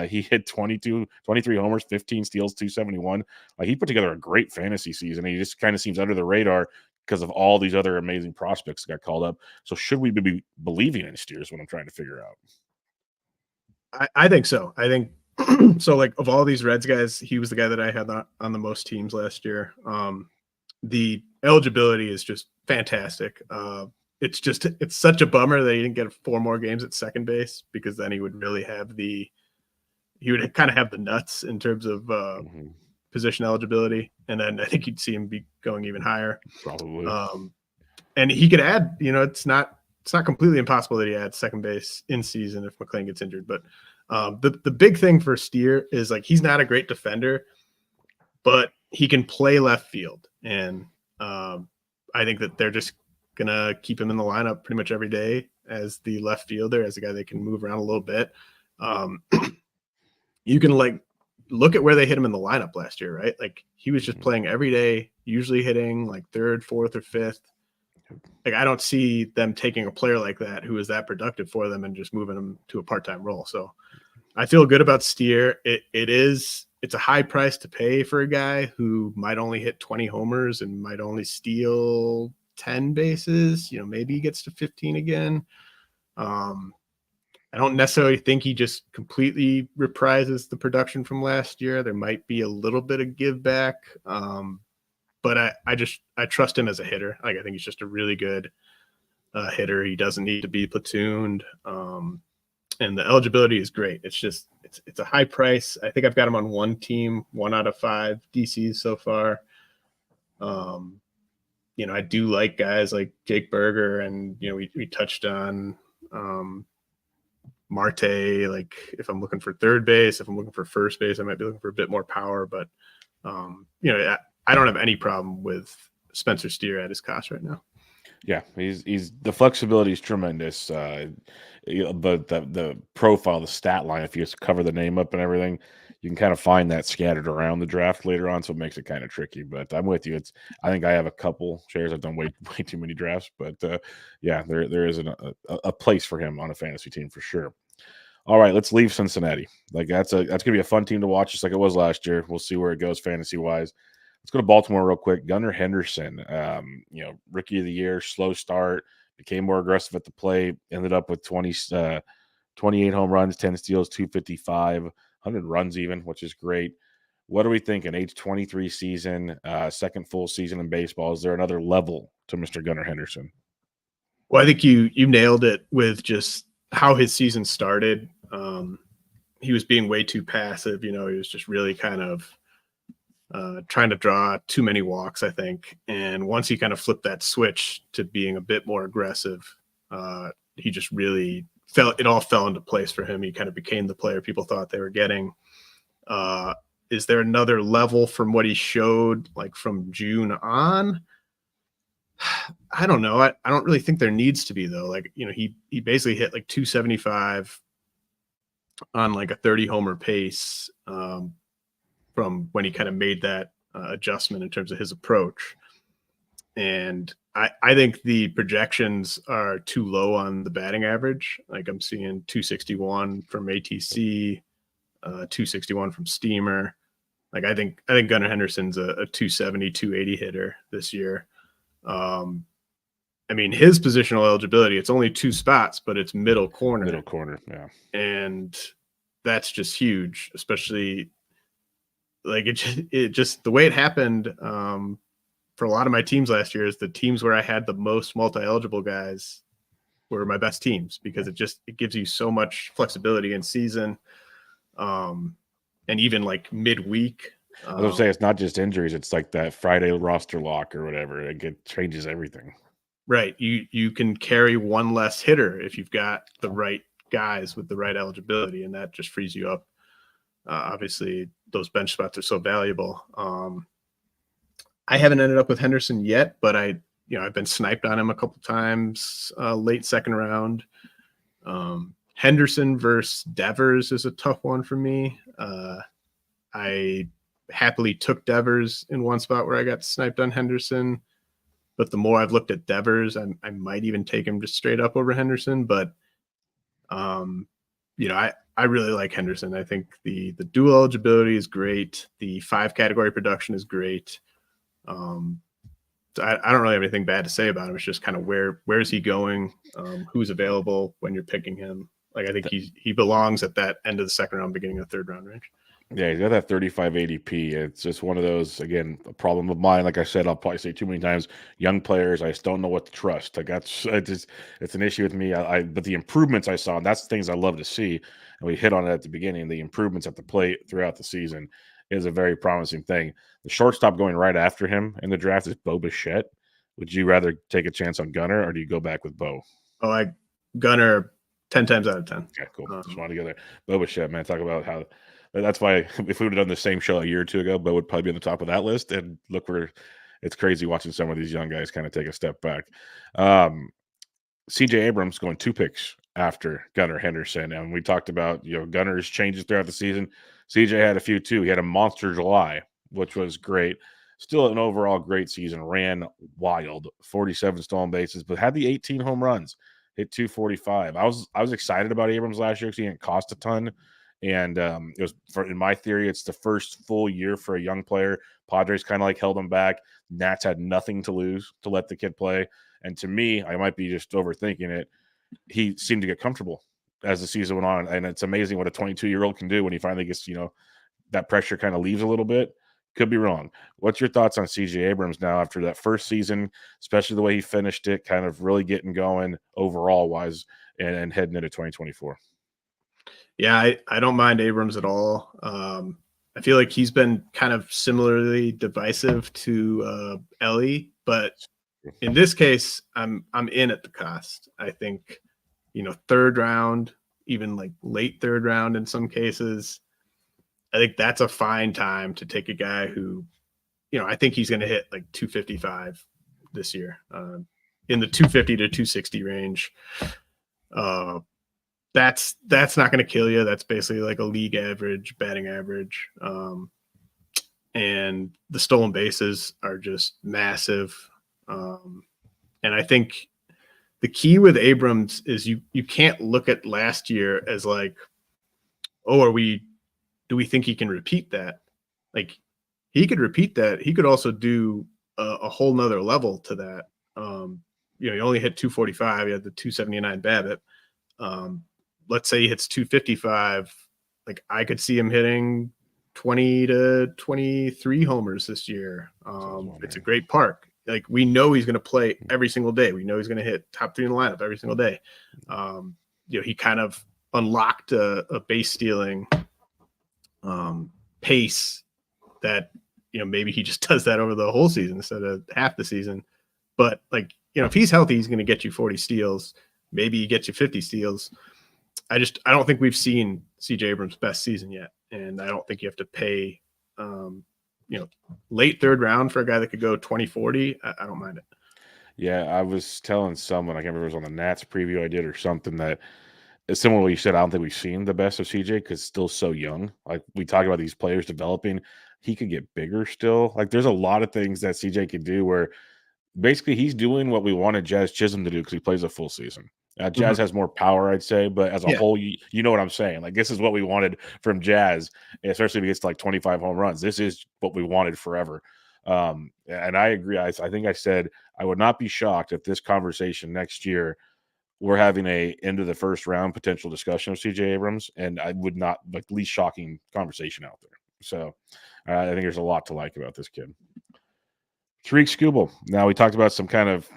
He hit 23 homers, 15 steals, 271. Like he put together a great fantasy season. He just kind of seems under the radar because of all these other amazing prospects that got called up. So should we be believing in Steer is what I'm trying to figure out. I think so. I think so. Like of all these Reds guys, he was the guy that I had on the most teams last year. The eligibility is just fantastic. It's such a bummer that he didn't get 4 more games at second base because then he would really have the he would kind of have the nuts in terms of position eligibility, and then I think you'd see him be going even higher. Probably. And he could add. It's not completely impossible that he adds second base in season if McLean gets injured. But the big thing for Steer is like he's not a great defender, but he can play left field, and I think that they're just gonna keep him in the lineup pretty much every day as the left fielder, as a guy that can move around a little bit. You can like look at where they hit him in the lineup last year, right? Like he was just playing every day, usually hitting like third, fourth, or fifth. Like I don't see them taking a player like that who is that productive for them and just moving him to a part-time role. So I feel good about Steer. It's a high price to pay for a guy who might only hit 20 homers and might only steal 10 bases. Maybe he gets to 15 again. I don't necessarily think he just completely reprises the production from last year. There might be a little bit of give back. But I trust him as a hitter. Like I think he's just a really good hitter. He doesn't need to be platooned. And the eligibility is great. It's a high price. I think I've got him on one team, 1 out of 5 DCs so far. I do like guys like Jake Berger, and we touched on Marte. Like if I'm looking for third base, if I'm looking for first base, I might be looking for a bit more power. But I don't have any problem with Spencer Steer at his cost right now. Yeah, he's the flexibility is tremendous. But the profile, the stat line, if you just cover the name up and everything, you can kind of find that scattered around the draft later on, so it makes it kind of tricky. But I'm with you. I think I have a couple shares. I've done way too many drafts, but yeah, there is a place for him on a fantasy team for sure. All right, let's leave Cincinnati. Like that's gonna be a fun team to watch, just like it was last year. We'll see where it goes fantasy wise. Let's go to Baltimore real quick. Gunnar Henderson, rookie of the year, slow start, became more aggressive at the plate, ended up with 28 home runs, 10 steals, 255, 100 runs even, which is great. What are we thinking? Age 23 season, second full season in baseball. Is there another level to Mr. Gunnar Henderson? Well, I think you nailed it with just how his season started. He was being way too passive. He was just really kind of trying to draw too many walks, I think. And once he kind of flipped that switch to being a bit more aggressive, he just really it all fell into place for him. He kind of became the player people thought they were getting. Is there another level from what he showed like from June on? I don't know. I don't really think there needs to be though. Like, he basically hit like 275 on like a 30 homer pace from when he kind of made that adjustment in terms of his approach. And I think the projections are too low on the batting average. Like I'm seeing 261 from ATC, 261 from Steamer. Like I think Gunnar Henderson's a 270, 280 hitter this year. His positional eligibility, it's only 2 spots, but it's middle corner. Middle corner, yeah. And that's just huge, especially like it just the way it happened for a lot of my teams last year is the teams where I had the most multi-eligible guys were my best teams, because it gives you so much flexibility in season. And even like midweek. I was going to say, it's not just injuries. It's like that Friday roster lock or whatever. It changes everything. Right. You can carry one less hitter if you've got the right guys with the right eligibility, and that just frees you up. Obviously, those bench spots are so valuable. I haven't ended up with Henderson yet, but I've been sniped on him a couple times, late second round. Henderson versus Devers is a tough one for me. I happily took Devers in one spot where I got sniped on Henderson, but the more I've looked at Devers, I might even take him just straight up over Henderson. But I really like Henderson. I think the dual eligibility is great. The 5 category production is great. I don't really have anything bad to say about him. It's just kind of where is he going? Who's available when you're picking him? Like I think he belongs at that end of the second round, beginning of the third round range. Yeah, he's got that 35 ADP. It's just one of those, again, a problem of mine. Like I said, I'll probably say too many times, young players, I just don't know what to trust. Like it's an issue with me. But the improvements I saw, and that's the things I love to see. And we hit on it at the beginning. The improvements at the plate throughout the season is a very promising thing. The shortstop going right after him in the draft is Bubba. Would you rather take a chance on Gunnar, or do you go back with Bo? Oh, Gunnar 10 times out of 10. Yeah, cool. Just want to go there. Bubba, man, talk about how. That's why if we would have done the same show a year or two ago, Bo would probably be on the top of that list. And look, where it's crazy watching some of these young guys kind of take a step back. Um, CJ Abrams going 2 picks after Gunnar Henderson, and we talked about Gunner's changes throughout the season. CJ had a few too. He had a monster July, which was great. Still an overall great season. Ran wild, 47 stolen bases, but had the 18 home runs. Hit 245. I was excited about Abrams last year because he didn't cost a ton, and it was in my theory, it's the first full year for a young player. Padres kind of like held him back. Nats had nothing to lose to let the kid play. And to me, I might be just overthinking it. He seemed to get comfortable as the season went on. And it's amazing what a 22-year-old can do when he finally gets, that pressure kind of leaves a little bit. Could be wrong. What's your thoughts on CJ Abrams now after that first season, especially the way he finished it, kind of really getting going overall wise and heading into 2024? Yeah, I don't mind Abrams at all. I feel like he's been kind of similarly divisive to Elly, but in this case, I'm in at the cost. I think, third round, even like late third round in some cases. I think that's a fine time to take a guy who, I think he's going to hit like 255 this year, in the 250 to 260 range. That's not going to kill you. That's basically like a league average batting average. And the stolen bases are just massive. And I think the key with Abrams is you can't look at last year as like, oh, do we think he can repeat that? Like, he could repeat that. He could also do a whole nother level to that. He only hit 245. He had the 279 BABIP. Let's say he hits 255. Like, I could see him hitting 20 to 23 homers this year. It's a great park. Like, we know he's going to play every single day. We know he's going to hit top 3 in the lineup every single day. He kind of unlocked a base stealing pace that, maybe he just does that over the whole season instead of half the season. But like, if he's healthy, he's going to get you 40 steals. Maybe he gets you 50 steals. I don't think we've seen CJ Abrams' best season yet. And I don't think you have to pay, late third round for a guy that could go 20-40. I don't mind it. Yeah, I was telling someone, I can't remember if it was on the Nats preview I did or something, that it's similar to what you said. I don't think we've seen the best of CJ because still so young. Like, we talk about these players developing, he could get bigger still. Like, there's a lot of things that CJ could do where basically he's doing what we wanted Jazz Chisholm to do because he plays a full season. Jazz has more power, I'd say, but as a whole, you know what I'm saying. Like, this is what we wanted from Jazz, especially if he gets to like 25 home runs. This is what we wanted forever. And I agree. I think I said I would not be shocked if this conversation next year we're having a end of the first round potential discussion of CJ Abrams, and I would not like least shocking conversation out there. So I think there's a lot to like about this kid. Tarik.Skubal. Now, we talked about some kind of,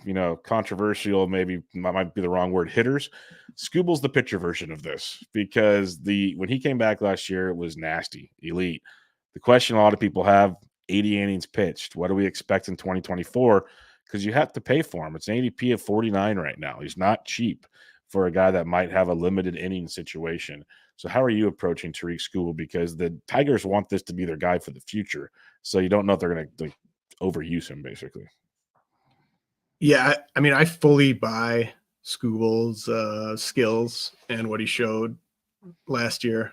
controversial, maybe might be the wrong word, hitters. Skubal's the pitcher version of this because when he came back last year, it was nasty, elite. The question a lot of people have, 80 innings pitched. What do we expect in 2024? Because you have to pay for him. It's an ADP of 49 right now. He's not cheap for a guy that might have a limited inning situation. So how are you approaching Tarik.Skubal? Because the Tigers want this to be their guy for the future. So you don't know if they're going to overuse him, basically. Yeah, I mean, I fully buy Skubal's skills and what he showed last year.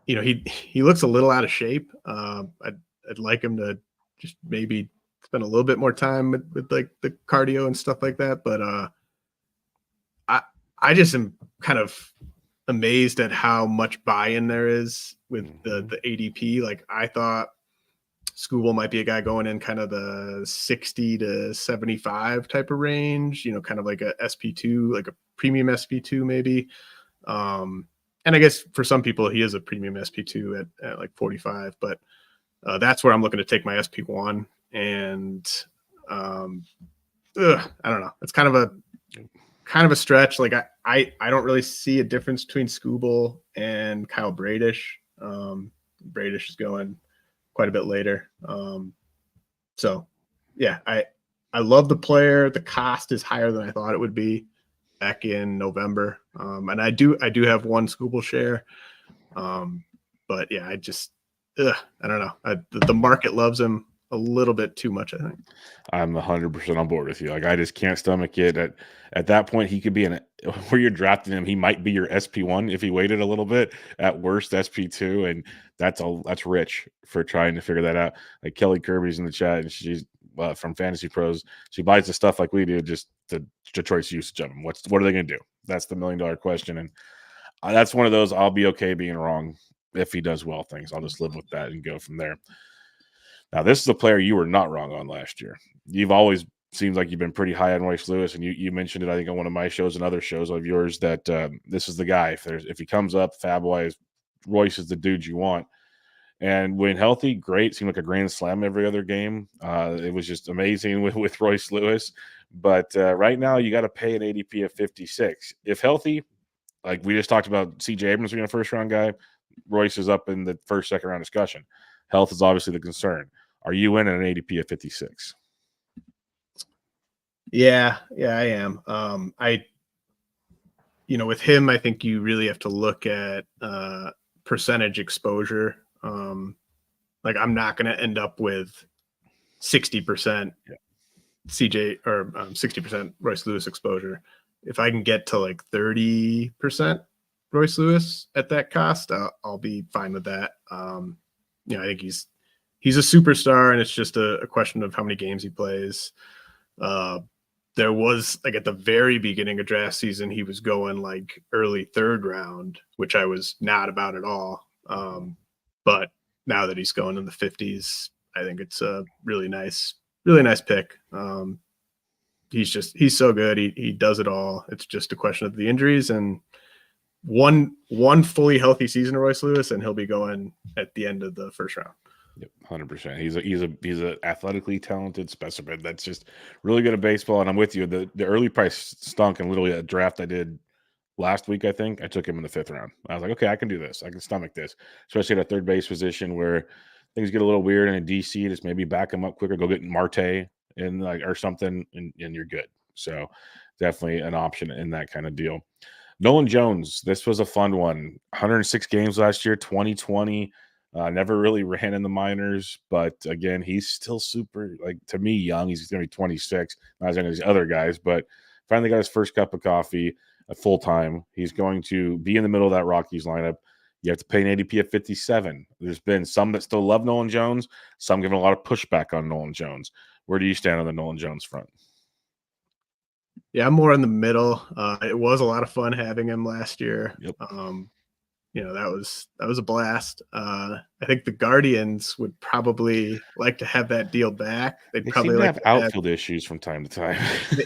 He looks a little out of shape. I'd like him to just maybe spend a little bit more time with like the cardio and stuff like that. But I just am kind of amazed at how much buy-in there is with the ADP. Like, I thought Skubal might be a guy going in kind of the 60 to 75 type of range, kind of like a SP2, like a premium SP2 maybe. I guess for some people he is a premium SP2 at like 45, but that's where I'm looking to take my SP1. And I don't know. It's kind of a stretch. Like I don't really see a difference between Skubal and Kyle Bradish. Bradish is going quite a bit later. So yeah, I love the player. The cost is higher than I thought it would be back in November. And I do have one Skubal share. But yeah, I don't know. The market loves him a little bit too much, I think. I'm 100% on board with you. Like, I just can't stomach it. At that point, he could be where you're drafting him. He might be your SP1 if he waited a little bit. At worst, SP2, and that's rich for trying to figure that out. Like Kelly Kirby's in the chat, and she's from Fantasy Pros. She buys the stuff like we do, just the choice usage of them. What are they going to do? That's the $1 million question, and that's one of those. I'll be okay being wrong if he does well things. I'll just live with that and go from there. Now, this is a player you were not wrong on last year. You've always seems like you've been pretty high on Royce Lewis, and you mentioned it, I think, on one of my shows and other shows of yours that this is the guy. If he comes up fab-wise, Royce is the dude you want. And when healthy, great. Seemed like a grand slam every other game. It was just amazing with Royce Lewis. But right now, you got to pay an ADP of 56. If healthy, like we just talked about CJ Abrams being a first-round guy, Royce is up in the first, second-round discussion. Health is obviously the concern. Are you in at an ADP of 56? Yeah, I am. With him, I think you really have to look at percentage exposure. Like I'm not going to end up with 60% CJ or 60% Royce Lewis exposure. If I can get to like 30% Royce Lewis at that cost, I'll be fine with that. I think he's a superstar, and it's just a question of how many games he plays. There was like at the very beginning of draft season, he was going like early third round, which I was not about at all. But now that he's going in the 50s, I think it's a really nice pick. He's so good. He does it all. It's just a question of the injuries, and one fully healthy season of Royce Lewis, and he'll be going at the end of the first round. Yep, 100%. He's a athletically talented specimen that's just really good at baseball. And I'm with you. The early price stunk, and literally a draft I did last week, I think I took him in the 5th round. I was like, okay, I can do this. I can stomach this, especially at a third base position where things get a little weird. And in DC, just maybe back him up quicker, go get Marte and or something, and you're good. So definitely an option in that kind of deal. Nolan Jones, this was a fun one. 106 games last year, 2020. Never really ran in the minors, but again, he's still super, like, to me, young. He's going to be 26, not as young as the other guys, but finally got his first cup of coffee at full time. He's going to be in the middle of that Rockies lineup. You have to pay an ADP of 57. There's been some that still love Nolan Jones, some giving a lot of pushback on Nolan Jones. Where do you stand on the Nolan Jones front? Yeah, I'm more in the middle. It was a lot of fun having him last year. Yep. That was a blast. I think the Guardians would probably like to have that deal back. They'd probably seem to like have outfield issues from time to time.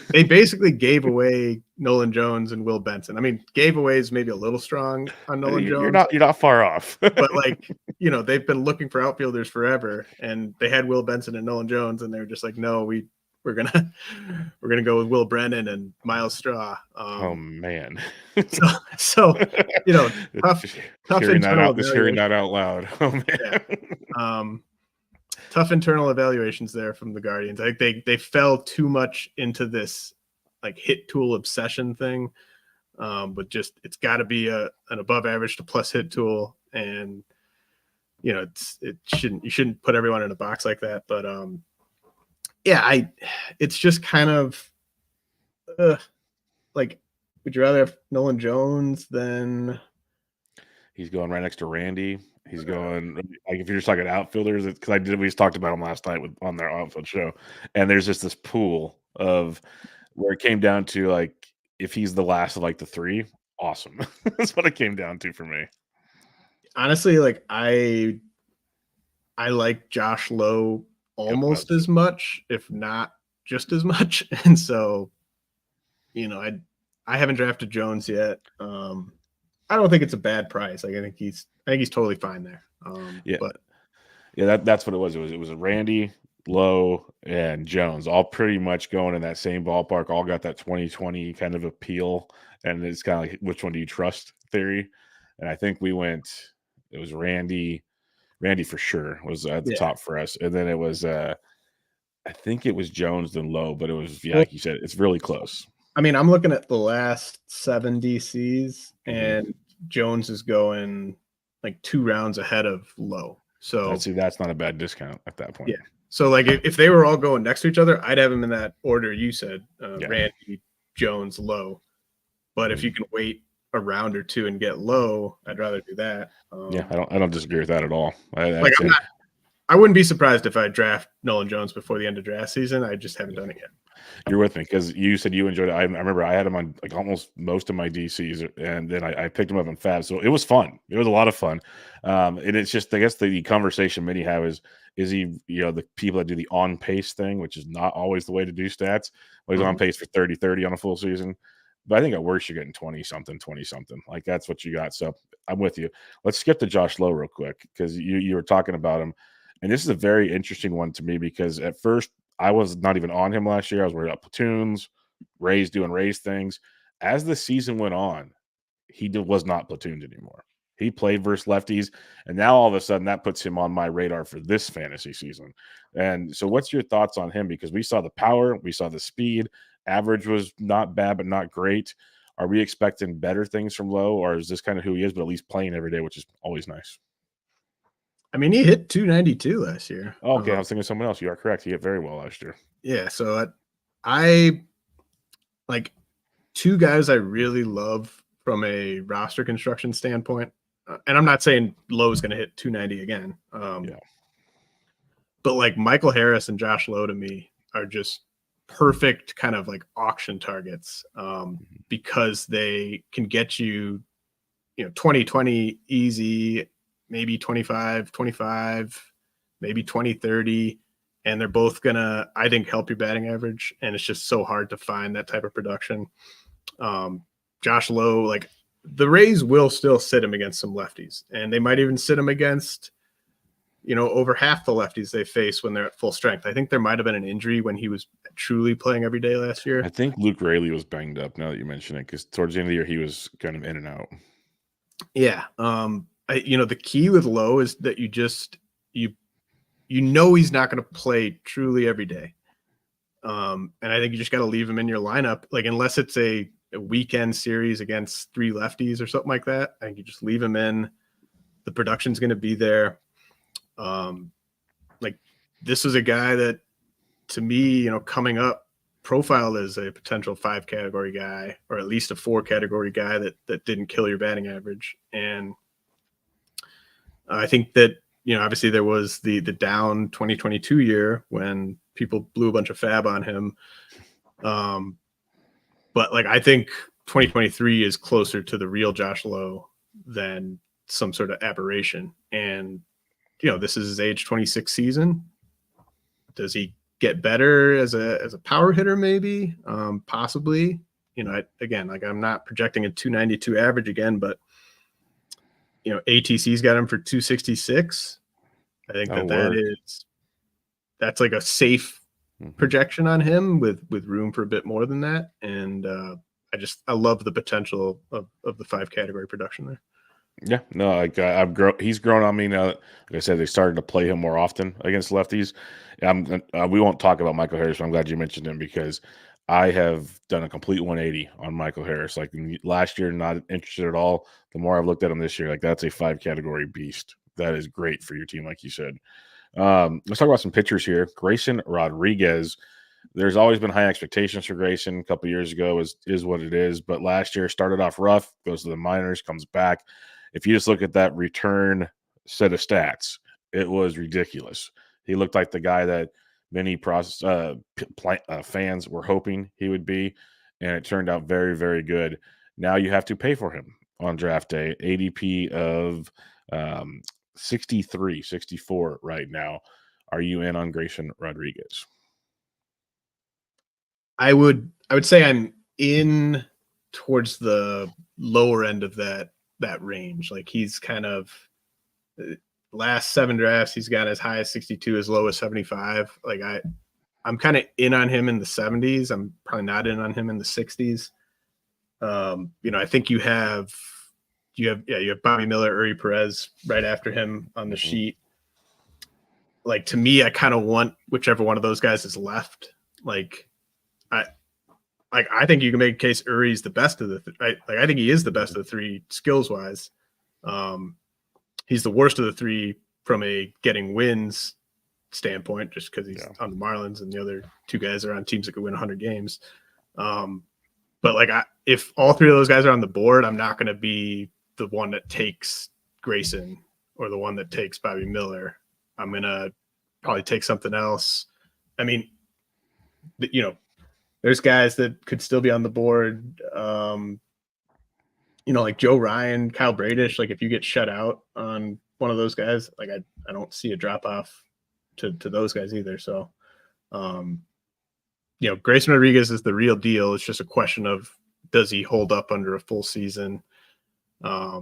They basically gave away Nolan Jones and Will Benson. I mean, gave away is maybe a little strong on Nolan Jones. You're not far off. But they've been looking for outfielders forever, and they had Will Benson and Nolan Jones, and they were just like, no, we're gonna go with Will Brennan and Miles Straw. Oh man! so tough hearing internal that out loud. Oh man! Yeah. Tough internal evaluations there from the Guardians. I think they fell too much into this like hit tool obsession thing, but just it's got to be an above average to plus hit tool, and you shouldn't put everyone in a box like that, but it's just kind of like, would you rather have Nolan Jones than? He's going right next to Randy. He's going, like, if you're just talking outfielders, because we just talked about him last night on their outfield show, and there's just this pool of where it came down to, like, if he's the last of like the three, awesome. That's what it came down to for me. Honestly, like I like Josh Lowe almost as much, if not just as much. And so, I haven't drafted Jones yet. don't think it's a bad price. Like I think he's totally fine there. Yeah, but yeah, that's what it was. It was Randy, Lowe, and Jones, all pretty much going in that same ballpark. All got that 2020 kind of appeal, and it's kind of like which one do you trust theory. And I think we went. It was Randy. Randy for sure was at the yeah, top for us, and then it was. I think it was Jones then Lowe, but it was well, like you said, it's really close. I mean, I'm looking at the last 7 DCs, Mhm. and Jones is going like 2 rounds ahead of Lowe. So That's not a bad discount at that yeah. point. So like if they were all going next to each other, I'd have them in that order you said, Yeah. Randy, Jones, Lowe. But if you can wait a round or 2 and get Lowe, I'd rather do that. Yeah, I don't disagree with that at all. Like I wouldn't be surprised if I draft Nolan Jones before the end of draft season. I just haven't done it yet. You're with me because you said you enjoyed it. I remember I had him on like almost most of my DCs, and then I picked him up in Fab, so it was fun. It was a lot of fun, and it's just I guess the conversation many have is he the people that do the on pace thing, which is not always the way to do stats. Well, he's on pace for 30 on a full season, but I think at worst you're getting 20 something. Like that's what you got. So I'm with you. Let's skip to Josh Lowe real quick because you were talking about him, and this is a very interesting one to me because at first I was not even on him last year. I was worried about platoons, Rays doing Rays things. As the season went on, he was not platooned anymore. He played versus lefties, and now all of a sudden that puts him on my radar for this fantasy season. And so, what's your thoughts on him? Because we saw the power, we saw the speed. Average was not bad, but not great. Are we expecting better things from Lowe, or is this kind of who he is, but at least playing every day, which is always nice? I mean, he hit 292 last year. Oh, okay, I was thinking of someone else. You are correct. He hit very well last year. Yeah, so I like 2 guys I really love from a roster construction standpoint. And I'm not saying Lowe's going to hit 290 again. Yeah. But like Michael Harris and Josh Lowe to me are just perfect kind of like auction targets because they can get you 20 easy, maybe 25, maybe 20-30, and they're both gonna, I think, help your batting average. And it's just so hard to find that type of production. Josh Lowe, like the Rays will still sit him against some lefties, and they might even sit him against over half the lefties they face when they're at full strength. I think there might have been an injury when he was truly playing every day last year. I think Luke Raley was banged up now that you mention it, because towards the end of the year he was kind of in and out. Yeah. The key with Lowe is that he's not going to play truly every day. And I think you just got to leave him in your lineup, like unless it's a weekend series against 3 lefties or something like that. I think you just leave him in. The production's going to be there. Like this is a guy that, to me, coming up, profiled as a potential 5 category guy, or at least a 4 category guy that didn't kill your batting average. And I think that, obviously there was the down 2022 year when people blew a bunch of fab on him. But like, I think 2023 is closer to the real Josh Lowe than some sort of aberration. And, this is his age 26 season. Does he get better as a power hitter? Maybe, possibly. Again, like I'm not projecting a 292 average again, but ATC's got him for 266. I think that's like a safe projection on him with room for a bit more than that. And I love the potential of the 5 category production there. Yeah, no, like he's grown on me now. Like I said, they started to play him more often against lefties. We won't talk about Michael Harris, but I'm glad you mentioned him because I have done a complete 180 on Michael Harris. Like last year, not interested at all. The more I've looked at him this year, like that's a 5 category beast. That is great for your team, like you said. Let's talk about some pitchers here. Grayson Rodriguez. There's always been high expectations for Grayson. A couple years ago is what it is, but last year started off rough, goes to the minors, comes back. If you just look at that return set of stats, it was ridiculous. He looked like the guy that many fans were hoping he would be, and it turned out very, very good. Now you have to pay for him on draft day. ADP of 63, 64 right now. Are you in on Grayson Rodriguez? I would say I'm in towards the lower end of that that range. Like he's kind of last 7 drafts, he's got as high as 62, as low as 75. Like I'm kind of in on him in the 70s. I'm probably not in on him in the 60s. I think you have Bobby Miller, Uri Perez right after him on the sheet. Like to me, I kind of want whichever one of those guys is left. I think you can make a case Uri's the best of the I think he is the best of the three skills wise. He's the worst of the three from a getting wins standpoint, just because he's on the Marlins and the other two guys are on teams that could win 100 games. But if all three of those guys are on the board, I'm not going to be the one that takes Grayson or the one that takes Bobby Miller. I'm going to probably take something else. I mean, there's guys that could still be on the board. Like Joe Ryan, Kyle Bradish. Like if you get shut out on one of those guys, like I don't see a drop off to those guys either. So, Grayson Rodriguez is the real deal. It's just a question of, does he hold up under a full season? I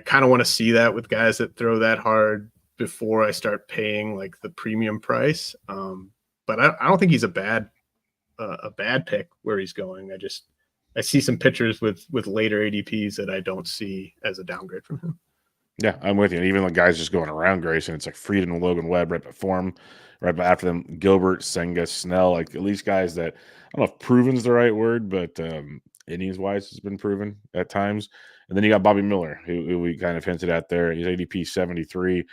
kind of want to see that with guys that throw that hard before I start paying like the premium price. But I don't think he's a bad pick where he's going. I see some pitchers with later ADPs that I don't see as a downgrade from him. Yeah, I'm with you. And even the guys just going around Grayson, it's like Frieden and Logan Webb right before him, right after them, Gilbert, Senga, Snell, like at least guys that, I don't know if proven's the right word, but innings-wise has been proven at times. And then you got Bobby Miller, who we kind of hinted at there. He's ADP 73.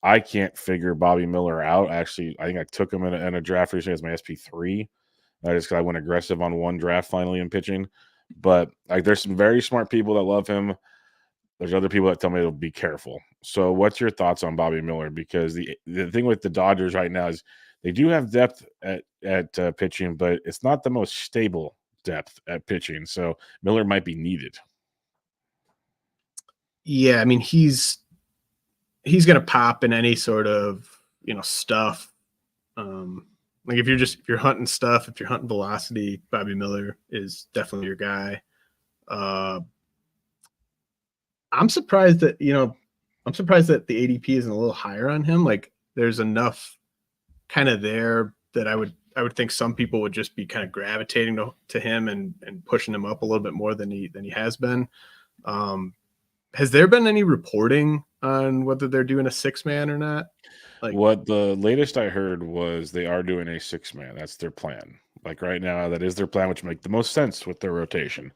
I can't figure Bobby Miller out. Actually, I think I took him in a draft recently as my SP3. Just because I went aggressive on one draft finally in pitching. But like, there's some very smart people that love him. There's other people that tell me to be careful. So what's your thoughts on Bobby Miller? Because the thing with the Dodgers right now is they do have depth at pitching, but it's not the most stable depth at pitching. So Miller might be needed. Yeah, I mean, he's going to pop in any sort of, stuff. Like if you're hunting stuff, if you're hunting velocity, Bobby Miller is definitely your guy. I'm surprised that the ADP isn't a little higher on him. Like there's enough kind of there that I would think some people would just be kind of gravitating to him and pushing him up a little bit more than he has been. Has there been any reporting on whether they're doing a 6-man or not? Like what the latest I heard was they are doing a 6-man. That's their plan. Like right now, that is their plan, which make the most sense with their rotation.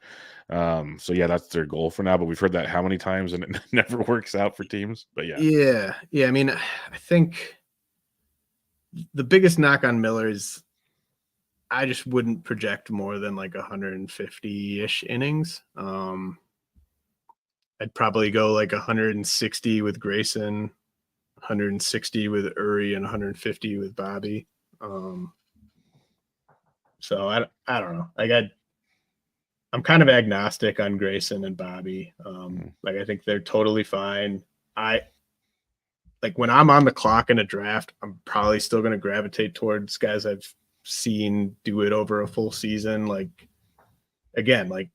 So yeah, that's their goal for now. But we've heard that how many times, and it never works out for teams. But yeah. I mean, I think the biggest knock on Miller is I just wouldn't project more than like 150-ish innings. I'd probably go like 160 with Grayson, 160 with Uri, and 150 with Bobby. So I don't know. Like I'm kind of agnostic on Grayson and Bobby. Like I think they're totally fine. Like when I'm on the clock in a draft, I'm probably still going to gravitate towards guys I've seen do it over a full season. Like again, like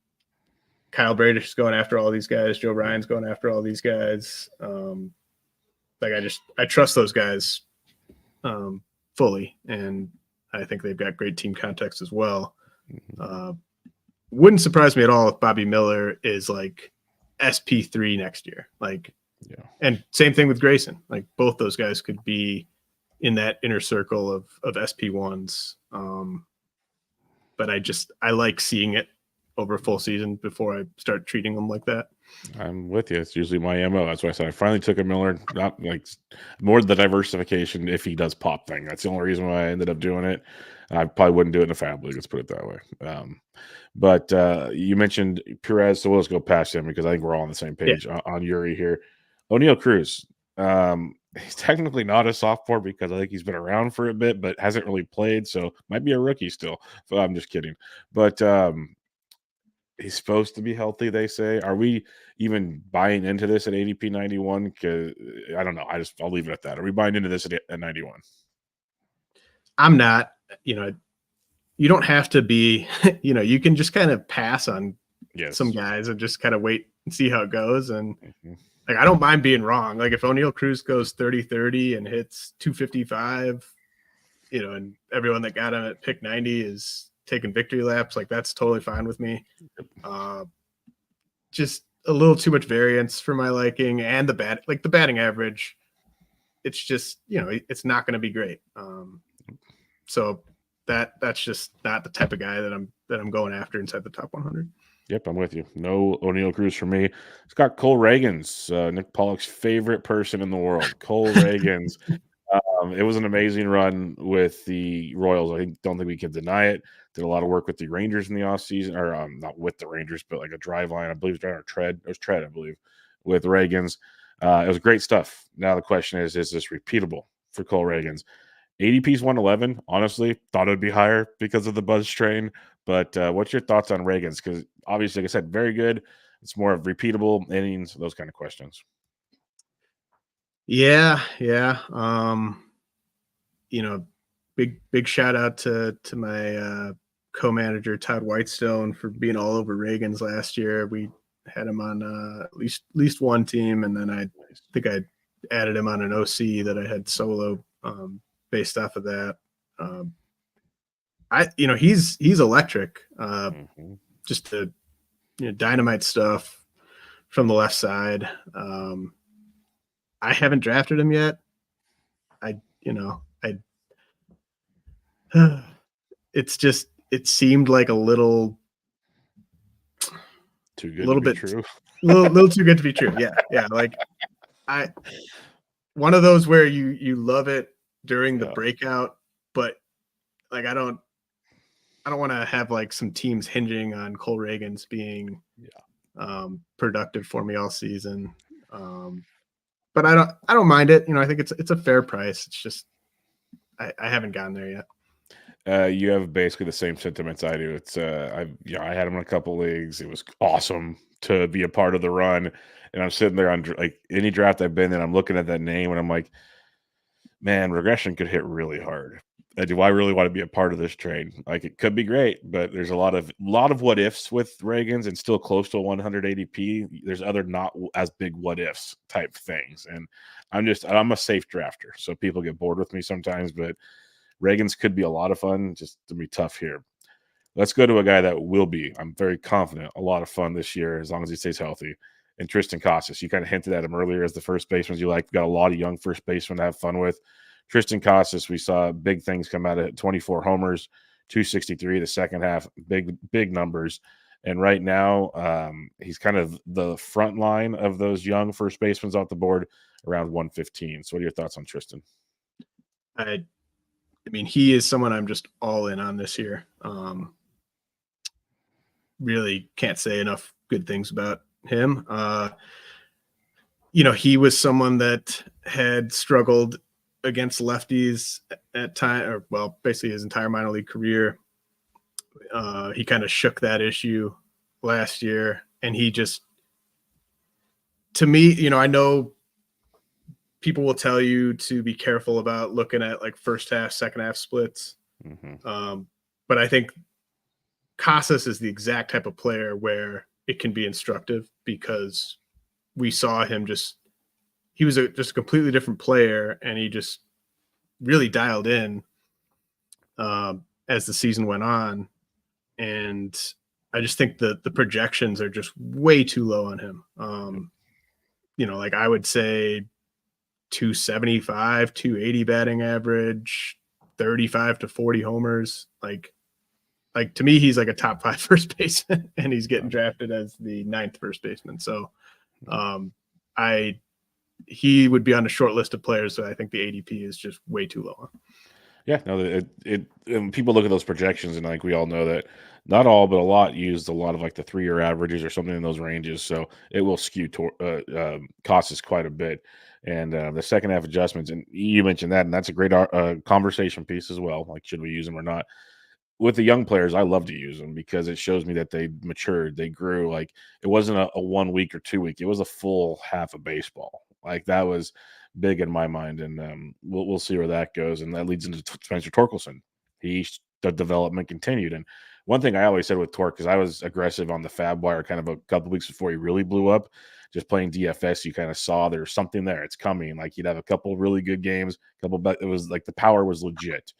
Kyle Bradish is going after all these guys. Joe Ryan's going after all these guys. Like I trust those guys fully, and I think they've got great team context as well. Wouldn't surprise me at all if Bobby Miller is like SP3 next year. Like, and same thing with Grayson. Like both those guys could be in that inner circle of SP1s. But I like seeing it over a full season before I start treating them like that. I'm with you. It's usually my MO. That's why I said I finally took a Miller, not like more the diversification if he does pop thing. That's the only reason why I ended up doing it. I probably wouldn't do it in a fab league. Let's put it that way. But you mentioned Perez, so we'll just go past him because I think we're all on the same page on Uri here. O'Neal Cruz. He's technically not a sophomore because I think he's been around for a bit, but hasn't really played, so might be a rookie still. So I'm just kidding. But he's supposed to be healthy, they say. Are we even buying into this at ADP 91? Because I don't know. I'll leave it at that. Are we buying into this at 91? I'm not. You don't have to be. You can just kind of pass on some guys and just kind of wait and see how it goes. And Mm-hmm. like, I don't mind being wrong. Like if Oneil Cruz goes 30-30 and hits 255, and everyone that got him at pick 90 is taking victory laps, like that's totally fine with me. Just a little too much variance for my liking, and the batting average, it's just, it's not going to be great. So that's just not the type of guy that I'm going after inside the top 100. Yep, I'm with you. No Oneil Cruz for me. It's got Cole Reagans, Nick Pollock's favorite person in the world. Cole Reagans. It was an amazing run with the Royals. Don't think we can deny it. Did a lot of work with the Rangers in the offseason, or not with the Rangers, but like a drive line. I believe it was Tread. It was Tread, I believe, with Reagans. It was great stuff. Now the question is this repeatable for Cole Reagans? ADP's 111. Honestly, thought it would be higher because of the buzz train. But what's your thoughts on Reagans? Because obviously, like I said, very good. It's more of repeatable innings, those kind of questions. Yeah. Big shout out to my co-manager Todd Whitestone for being all over Reagans last year. We had him on at least one team, and then I think I added him on an OC that I had solo based off of that. He's electric. Just the dynamite stuff from the left side. I haven't drafted him yet. It seemed like a little too good to be true. little too good to be true. Yeah. Like one of those where you love it during the breakout, but like I don't want to have like some teams hinging on Cole Reagans being productive for me all season. But I don't mind it. I think it's a fair price. It's just I haven't gotten there yet. You have basically the same sentiments I do. It's I had him in a couple leagues. It was awesome to be a part of the run, and I'm sitting there on like any draft I've been in. I'm looking at that name and I'm like, man, regression could hit really hard. Do I really want to be a part of this trade? Like it could be great, but there's a lot of what ifs with Reagans, and still close to 100 ADP. There's other not as big what ifs type things, and I'm a safe drafter, so people get bored with me sometimes, but Reagans could be a lot of fun, just to be tough here. Let's go to a guy that will be, I'm very confident, a lot of fun this year as long as he stays healthy. And Triston Casas. You kind of hinted at him earlier as the first baseman you like. We've got a lot of young first basemen to have fun with. Triston Casas, we saw big things come out of 24 homers, 263 the second half, big numbers. And right now, he's kind of the front line of those young first basemen off the board, around 115. So what are your thoughts on Triston? I mean, he is someone I'm just all in on this year. Really can't say enough good things about him. He was someone that had struggled against lefties at time, or well, basically his entire minor league career. He kind of shook that issue last year, and he just, to me, I know people will tell you to be careful about looking at like first half, second half splits. But I think Casas is the exact type of player where it can be instructive, because we saw him he was just a completely different player, and he just really dialed in as the season went on. And I just think that the projections are just way too low on him. Like I would say 275, 280 batting average, 35 to 40 homers. Like to me, he's like a top 5 first baseman, and he's getting drafted as the 9th first baseman. So he would be on a short list of players. So I think the ADP is just way too low. Yeah, no, people look at those projections, and like we all know that not all, but a lot used a lot of like the 3-year averages or something in those ranges. So it will skew costs us quite a bit. And the second half adjustments, and you mentioned that, and that's a great conversation piece as well. Like, should we use them or not? With the young players, I love to use them because it shows me that they matured, they grew. Like it wasn't a 1 week or 2 week; it was a full half of baseball. Like that was big in my mind, and we'll see where that goes. And that leads into Spencer Torkelson. The development continued, and one thing I always said with Torque, because I was aggressive on the Fab Wire kind of a couple weeks before he really blew up, just playing DFS, you kind of saw there's something there. It's coming. Like he'd have a couple really good games, it was like the power was legit.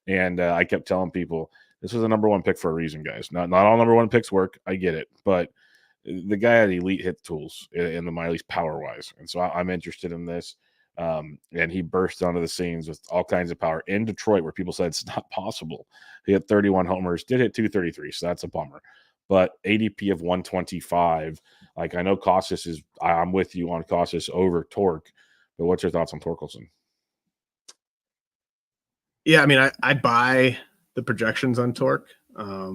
And I kept telling people, this was a number one pick for a reason, guys. Not all number one picks work. I get it. But the guy had elite hit tools in the minor leagues power wise. And so I'm interested in this. And he burst onto the scenes with all kinds of power in Detroit, where people said it's not possible. He had 31 homers, did hit 233, so that's a bummer. But ADP of 125, like I know Costas is, I'm with you on Costas over Torque, but what's your thoughts on Torkelson? Yeah, I mean, I buy the projections on Torque. I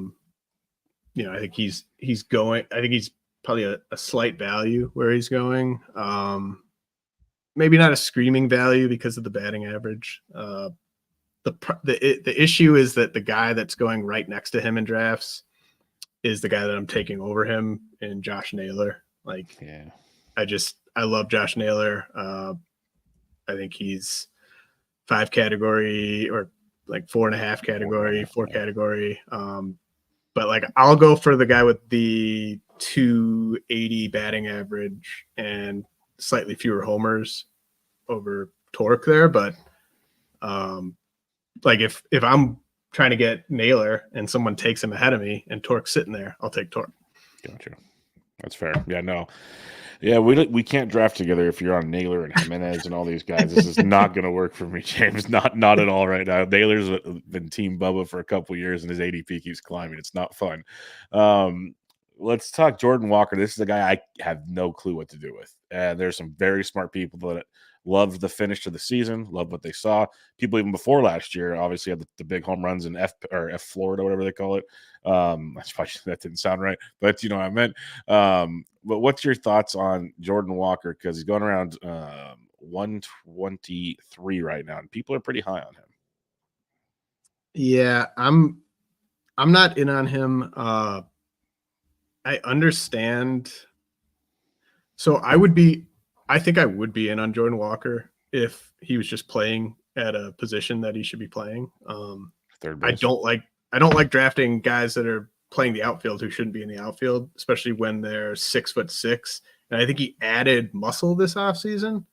think he's going. I think he's probably a slight value where he's going. Maybe not a screaming value because of the batting average. The issue is that the guy that's going right next to him in drafts is the guy that I'm taking over him in Josh Naylor. Like, yeah, I love Josh Naylor. I think he's 5 category or like 4.5 category, 4 category. But like, I'll go for the guy with the 280 batting average and slightly fewer homers over Torque there. But like if I'm trying to get Naylor and someone takes him ahead of me and Torque's sitting there, I'll take Torque. Gotcha. That's fair. Yeah, no. Yeah, we can't draft together if you're on Naylor and Jimenez and all these guys. This is not going to work for me, James. Not at all right now. Naylor's been Team Bubba for a couple years, and his ADP keeps climbing. It's not fun. Let's talk Jordan Walker. This is a guy I have no clue what to do with. There's some very smart people that loved the finish to the season, loved what they saw. People even before last year obviously had the big home runs in F Florida, whatever they call it. That didn't sound right, but you know what I meant. But what's your thoughts on Jordan Walker? Because he's going around 123 right now, and people are pretty high on him. Yeah, I'm not in on him. I understand. So I think I would be in on Jordan Walker if he was just playing at a position that he should be playing. Third base. I don't like drafting guys that are playing the outfield who shouldn't be in the outfield, especially when they're 6'6". And I think he added muscle this offseason,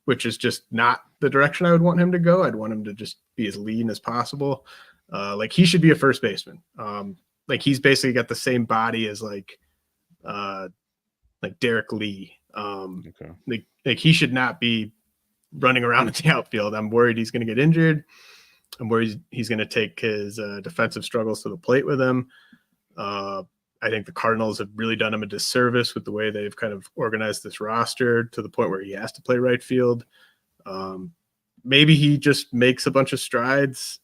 which is just not the direction I would want him to go. I'd want him to just be as lean as possible. Like he should be a first baseman. Like he's basically got the same body as like Derek Lee. Like he should not be running around in the outfield. I'm worried he's going to get injured. I'm worried he's going to take his defensive struggles to the plate with him. I think the Cardinals have really done him a disservice with the way they've kind of organized this roster to the point where he has to play right field. Maybe he just makes a bunch of strides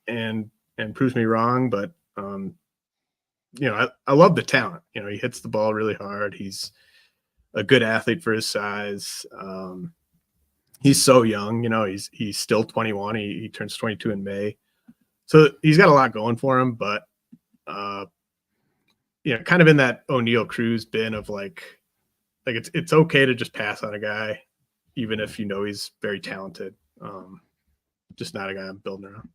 and proves me wrong, but I love the talent. He hits the ball really hard. He's a good athlete for his size. He's so young, he's still 21. He turns 22 in May. So he's got a lot going for him, but kind of in that O'Neal Cruz bin of like it's okay to just pass on a guy, even if he's very talented. Just not a guy I'm building around.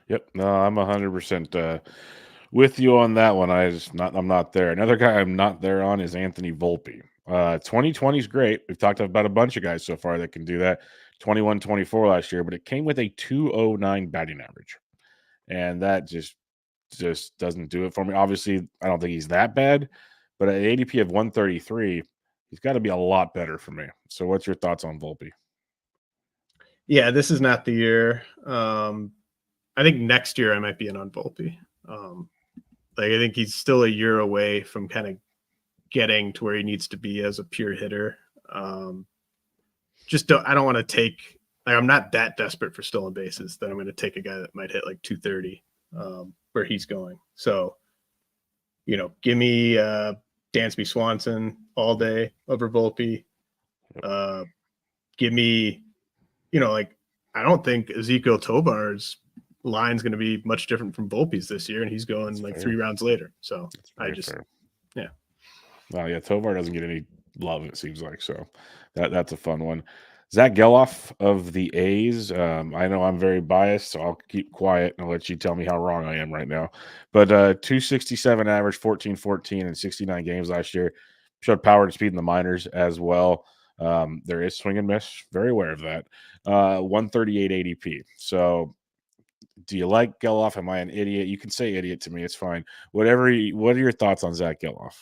Yep. No, I'm 100% with you on that one. I'm not there. Another guy I'm not there on is Anthony Volpe. 2020 is great. We've talked about a bunch of guys so far that can do that. 21-24 last year, but it came with a 209 batting average. And that just doesn't do it for me. Obviously, I don't think he's that bad, but at an ADP of 133, he's got to be a lot better for me. So what's your thoughts on Volpe? Yeah, this is not the year. I think next year I might be in on Volpe. I think he's still a year away from kind of getting to where he needs to be as a pure hitter. I don't want to take, I'm not that desperate for stolen bases that I'm going to take a guy that might hit like 230 where he's going. So, give me Dansby Swanson all day over Volpe. Give me, I don't think Ezekiel Tovar's line's going to be much different from Volpe's this year, and he's going That's fair. 3 rounds later. So fair. Well, yeah, Tovar doesn't get any love, it seems like. So that's a fun one. Zach Geloff of the A's. I know I'm very biased, so I'll keep quiet and I'll let you tell me how wrong I am right now. But 267 average, 14-14 in 69 games last year. Showed power and speed in the minors as well. There is swing and miss. Very aware of that. 138 ADP. So do you like Geloff? Am I an idiot? You can say idiot to me. It's fine. What are your thoughts on Zach Geloff?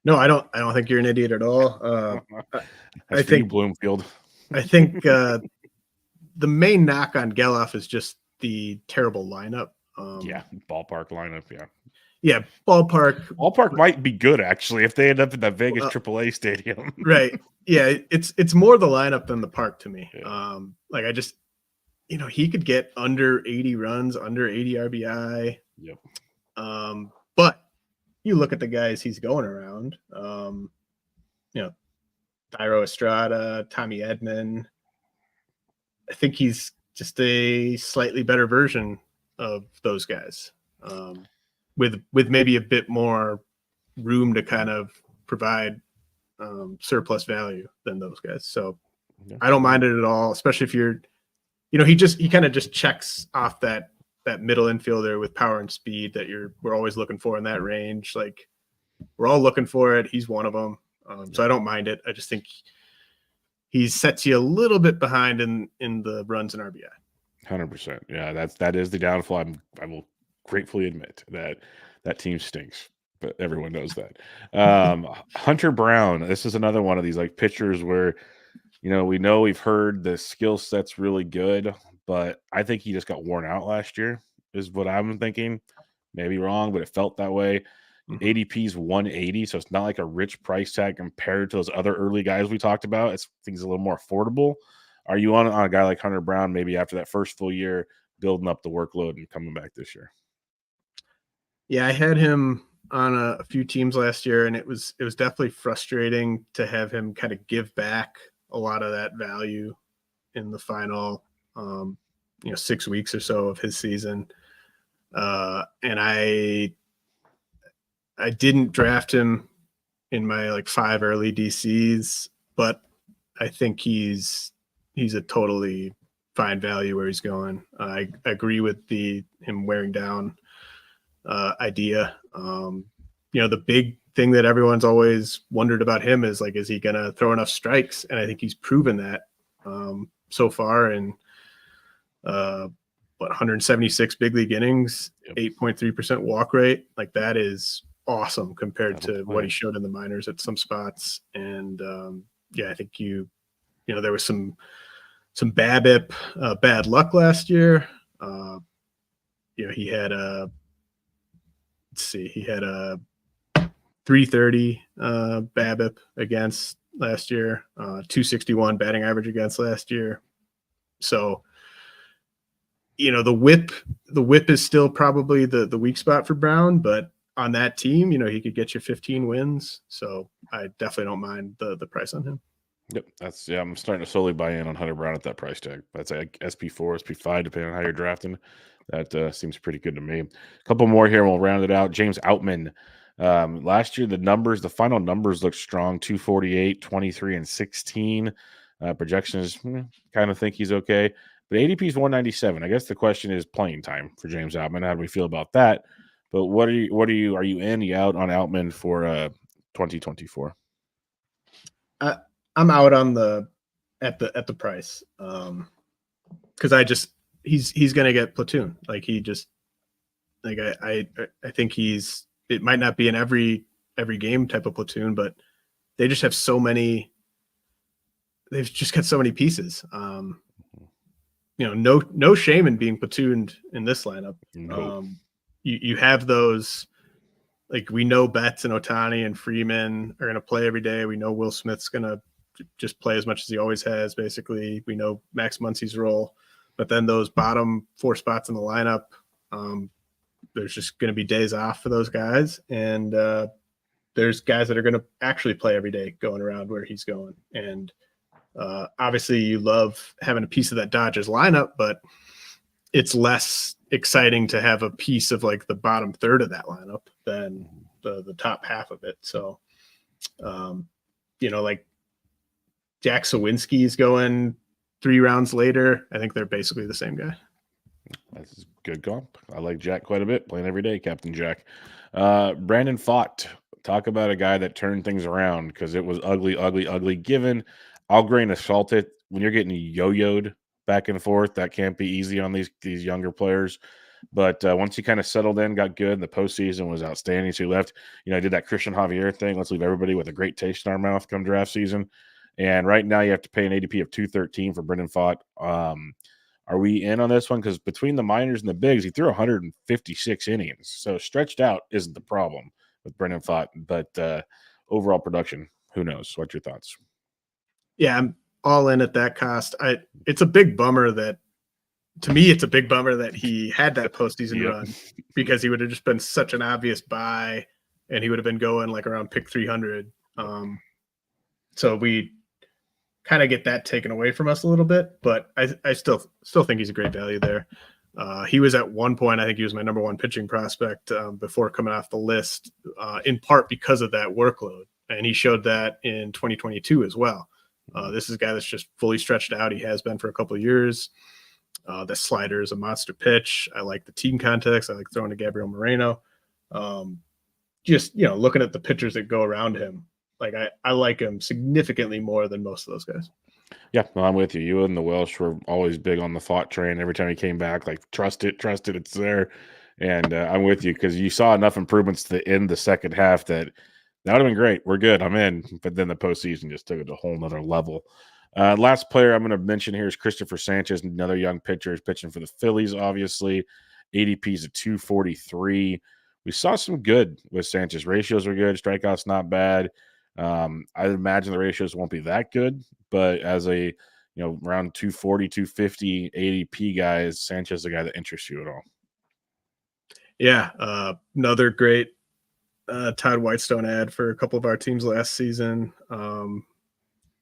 No, I don't think you're an idiot at all. That's for you, Bloomfield. I think the main knock on Geloff is just the terrible lineup. Ballpark lineup. Yeah, ballpark. Ballpark might be good actually if they end up in the Vegas AAA stadium. Right. Yeah, it's more the lineup than the park to me. Yeah. Like I just, he could get under 80 runs, under 80 RBI. Yep. But you look at the guys he's going around. Thairo Estrada, Tommy Edman. I think he's just a slightly better version of those guys, with maybe a bit more room to kind of provide surplus value than those guys. So I don't mind it at all, especially if you're, he kind of just checks off that middle infielder with power and speed that we're always looking for in that range. Like we're all looking for it. He's one of them. So I don't mind it. I just think he sets you a little bit behind in the runs and RBI. 100%. Yeah, that is the downfall. I will gratefully admit that team stinks, but everyone knows that. Hunter Brown. This is another one of these like pitchers where, we've heard the skill set's really good, but I think he just got worn out last year. Is what I'm thinking. Maybe wrong, but it felt that way. ADP's 180, so it's not like a rich price tag compared to those other early guys we talked about. I think it's a little more affordable. Are you on a guy like Hunter Brown maybe after that first full year building up the workload and coming back this year? Yeah, I had him on a few teams last year, and it was definitely frustrating to have him kind of give back a lot of that value in the final 6 weeks or so of his season. And I didn't draft him in my like 5 early DCs, but I think he's a totally fine value where he's going. I agree with him wearing down idea. The big thing that everyone's always wondered about him is like, is he going to throw enough strikes? And I think he's proven that so far in 176 big league innings, 8.3% walk rate. Like that is awesome compared to what he showed in the minors at some spots. And I think there was some BABIP bad luck last year. He had a 330 BABIP against last year, 261 batting average against last year. So the whip is still probably the weak spot for Brown, but on that team, he could get you 15 wins. So I definitely don't mind the price on him. Yep. I'm starting to slowly buy in on Hunter Brown at that price tag. That's like SP4, SP5, depending on how you're drafting. That seems pretty good to me. A couple more here and we'll round it out. James Outman. Last year, the final numbers look strong, 248, 23, and 16. Projections kind of think he's okay. But ADP is 197. I guess the question is playing time for James Outman. How do we feel about that? But are you in, you out on Outman for 2024? I'm out on at the price. Because he's gonna get platoon. Like he just like I think it might not be in every game type of platoon, but they just have so many. They've just got so many pieces. No shame in being platooned in this lineup. No. You have those, like we know Betts and Ohtani and Freeman are going to play every day. We know Will Smith's going to just play as much as he always has. Basically, we know Max Muncy's role, but then those bottom 4 spots in the lineup, there's just going to be days off for those guys. And there's guys that are going to actually play every day going around where he's going. And obviously you love having a piece of that Dodgers lineup, but it's less exciting to have a piece of like the bottom third of that lineup than the top half of it. So, like Jack Sawinski's going 3 rounds later. I think they're basically the same guy. That's a good comp. I like Jack quite a bit. Playing every day, Captain Jack. Brandon Pfaadt. Talk about a guy that turned things around because it was ugly, ugly, ugly. Given, I'll grain of salt it. When you're getting yo-yoed back and forth, that can't be easy on these younger players. But once he kind of settled in, got good, and the postseason was outstanding. So he left, did that Christian Javier thing. Let's leave everybody with a great taste in our mouth come draft season. And right now you have to pay an ADP of 213 for Brandon Pfaadt. Are we in on this one? Because between the minors and the bigs, he threw 156 innings. So stretched out isn't the problem with Brandon Pfaadt. But overall production, who knows? What's your thoughts? Yeah, I'm all in at that cost. It's a big bummer that, to me, it's a big bummer that he had that postseason run, because he would have just been such an obvious buy, and he would have been going like around pick 300. So we kind of get that taken away from us a little bit, but I still think he's a great value there. He was at one point, I think he was my number one pitching prospect before coming off the list, in part because of that workload. And he showed that in 2022 as well. This is a guy that's just fully stretched out. He has been for a couple of years. The slider is a monster pitch. I like the team context. I like throwing to Gabriel Moreno. Just, looking at the pitchers that go around him, like I like him significantly more than most of those guys. Yeah, no, I'm with you. You and the Welsh were always big on the Pfaadt train. Every time he came back, like, trust it, it's there. And I'm with you because you saw enough improvements to end the second half that would have been great. We're good. I'm in. But then the postseason just took it to a whole nother level. Last player I'm going to mention here is Christopher Sanchez, another young pitcher. He's pitching for the Phillies, obviously. ADP's at 243. We saw some good with Sanchez. Ratios are good. Strikeouts not bad. I imagine the ratios won't be that good, but as a around 240, 250 ADP guy, is Sanchez the guy that interests you at all? Yeah, another great Todd Whitestone ad for a couple of our teams last season.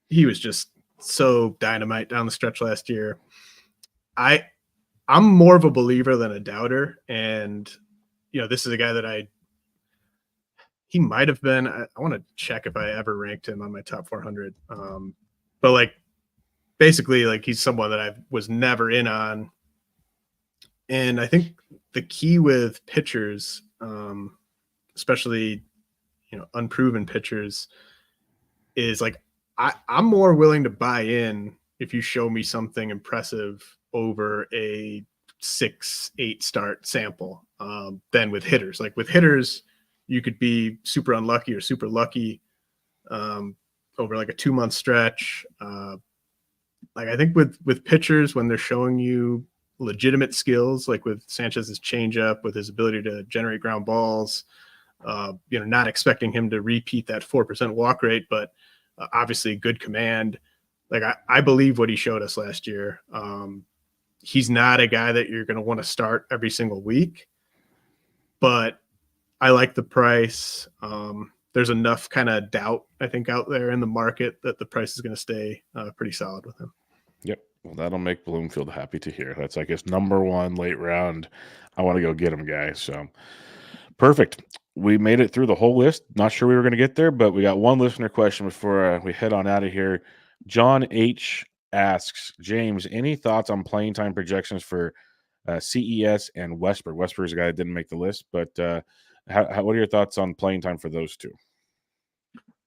He was just so dynamite down the stretch last year. I'm more of a believer than a doubter, and this is a guy that he might have been. I want to check if I ever ranked him on my top 400. But basically, he's someone that I was never in on. And I think the key with pitchers, especially, unproven pitchers, is I'm more willing to buy in if you show me something impressive over a 6-8 start sample than with hitters. With hitters, you could be super unlucky or super lucky over a 2-month stretch. I think with pitchers, when they're showing you legitimate skills, like with Sanchez's changeup, with his ability to generate ground balls, not expecting him to repeat that 4% walk rate, but obviously good command. I believe what he showed us last year. He's not a guy that you're going to want to start every single week, but I like the price. There's enough kind of doubt, I think, out there in the market that the price is going to stay pretty solid with him. Yep. Well, that'll make Bloomfield happy to hear. That's his number one late round. I want to go get him, guy. So perfect. We made it through the whole list. Not sure we were going to get there, but we got one listener question before we head on out of here. John H. asks, James, any thoughts on playing time projections for CES and Westberg? Westberg is a guy that didn't make the list, but what are your thoughts on playing time for those two?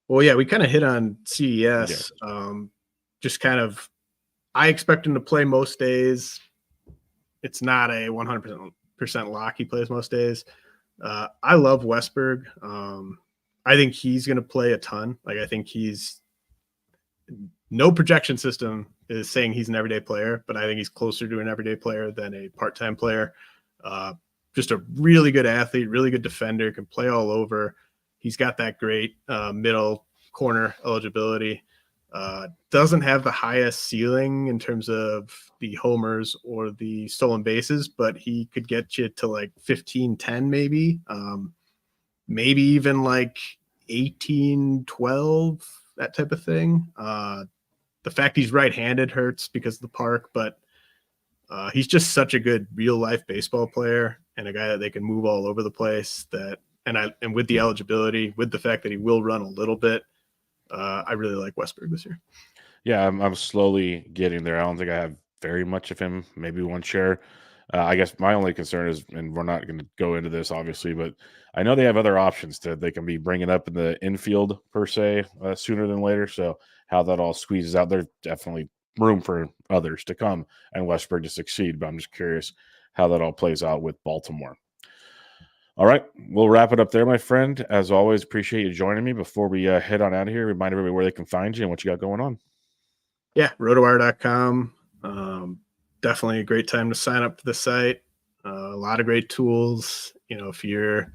Well, yeah, we kind of hit on CES. Yeah. Just kind of, I expect him to play most days. It's not a 100% lock. He plays most days. I love Westberg. I think he's going to play a ton. I think no projection system is saying he's an everyday player, but I think he's closer to an everyday player than a part-time player. Just a really good athlete, really good defender, can play all over. He's got that great middle corner eligibility. Doesn't have the highest ceiling in terms of the homers or the stolen bases, but he could get you to 15, 10 maybe. Maybe even 18, 12, that type of thing. The fact he's right-handed hurts because of the park, but he's just such a good real-life baseball player and a guy that they can move all over the place. And with the eligibility, with the fact that he will run a little bit, I really like Westberg this year. Yeah, I'm slowly getting there. I don't think I have very much of him, maybe one share. I guess my only concern is, and we're not going to go into this obviously, but I know they have other options that they can be bringing up in the infield per se sooner than later. So how that all squeezes out, there's definitely room for others to come and Westburg to succeed. But I'm just curious how that all plays out with Baltimore. All right, we'll wrap it up there, my friend. As always, appreciate you joining me. Before we head on out of here, remind everybody where they can find you and what you got going on. Yeah, rotowire.com. Definitely a great time to sign up for the site. A lot of great tools. If you're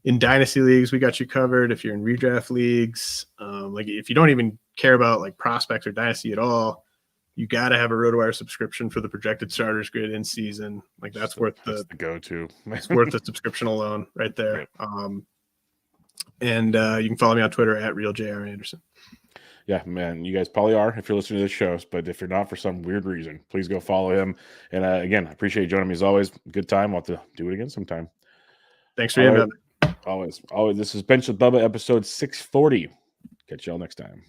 in dynasty leagues, we got you covered. If you're in redraft leagues, like if you don't even care about like prospects or dynasty at all, you got to have a RotoWire subscription for the projected starters grid in season. Like that's worth the go-to. It's worth the subscription alone right there. Yep. And you can follow me on Twitter at RealJRAnderson. Yeah, man, you guys probably are if you're listening to this show, but if you're not for some weird reason, please go follow him. And again, I appreciate you joining me as always. Good time. We'll have to do it again sometime. Thanks for your Always. This is Bench with Bubba, episode 640. Catch y'all next time.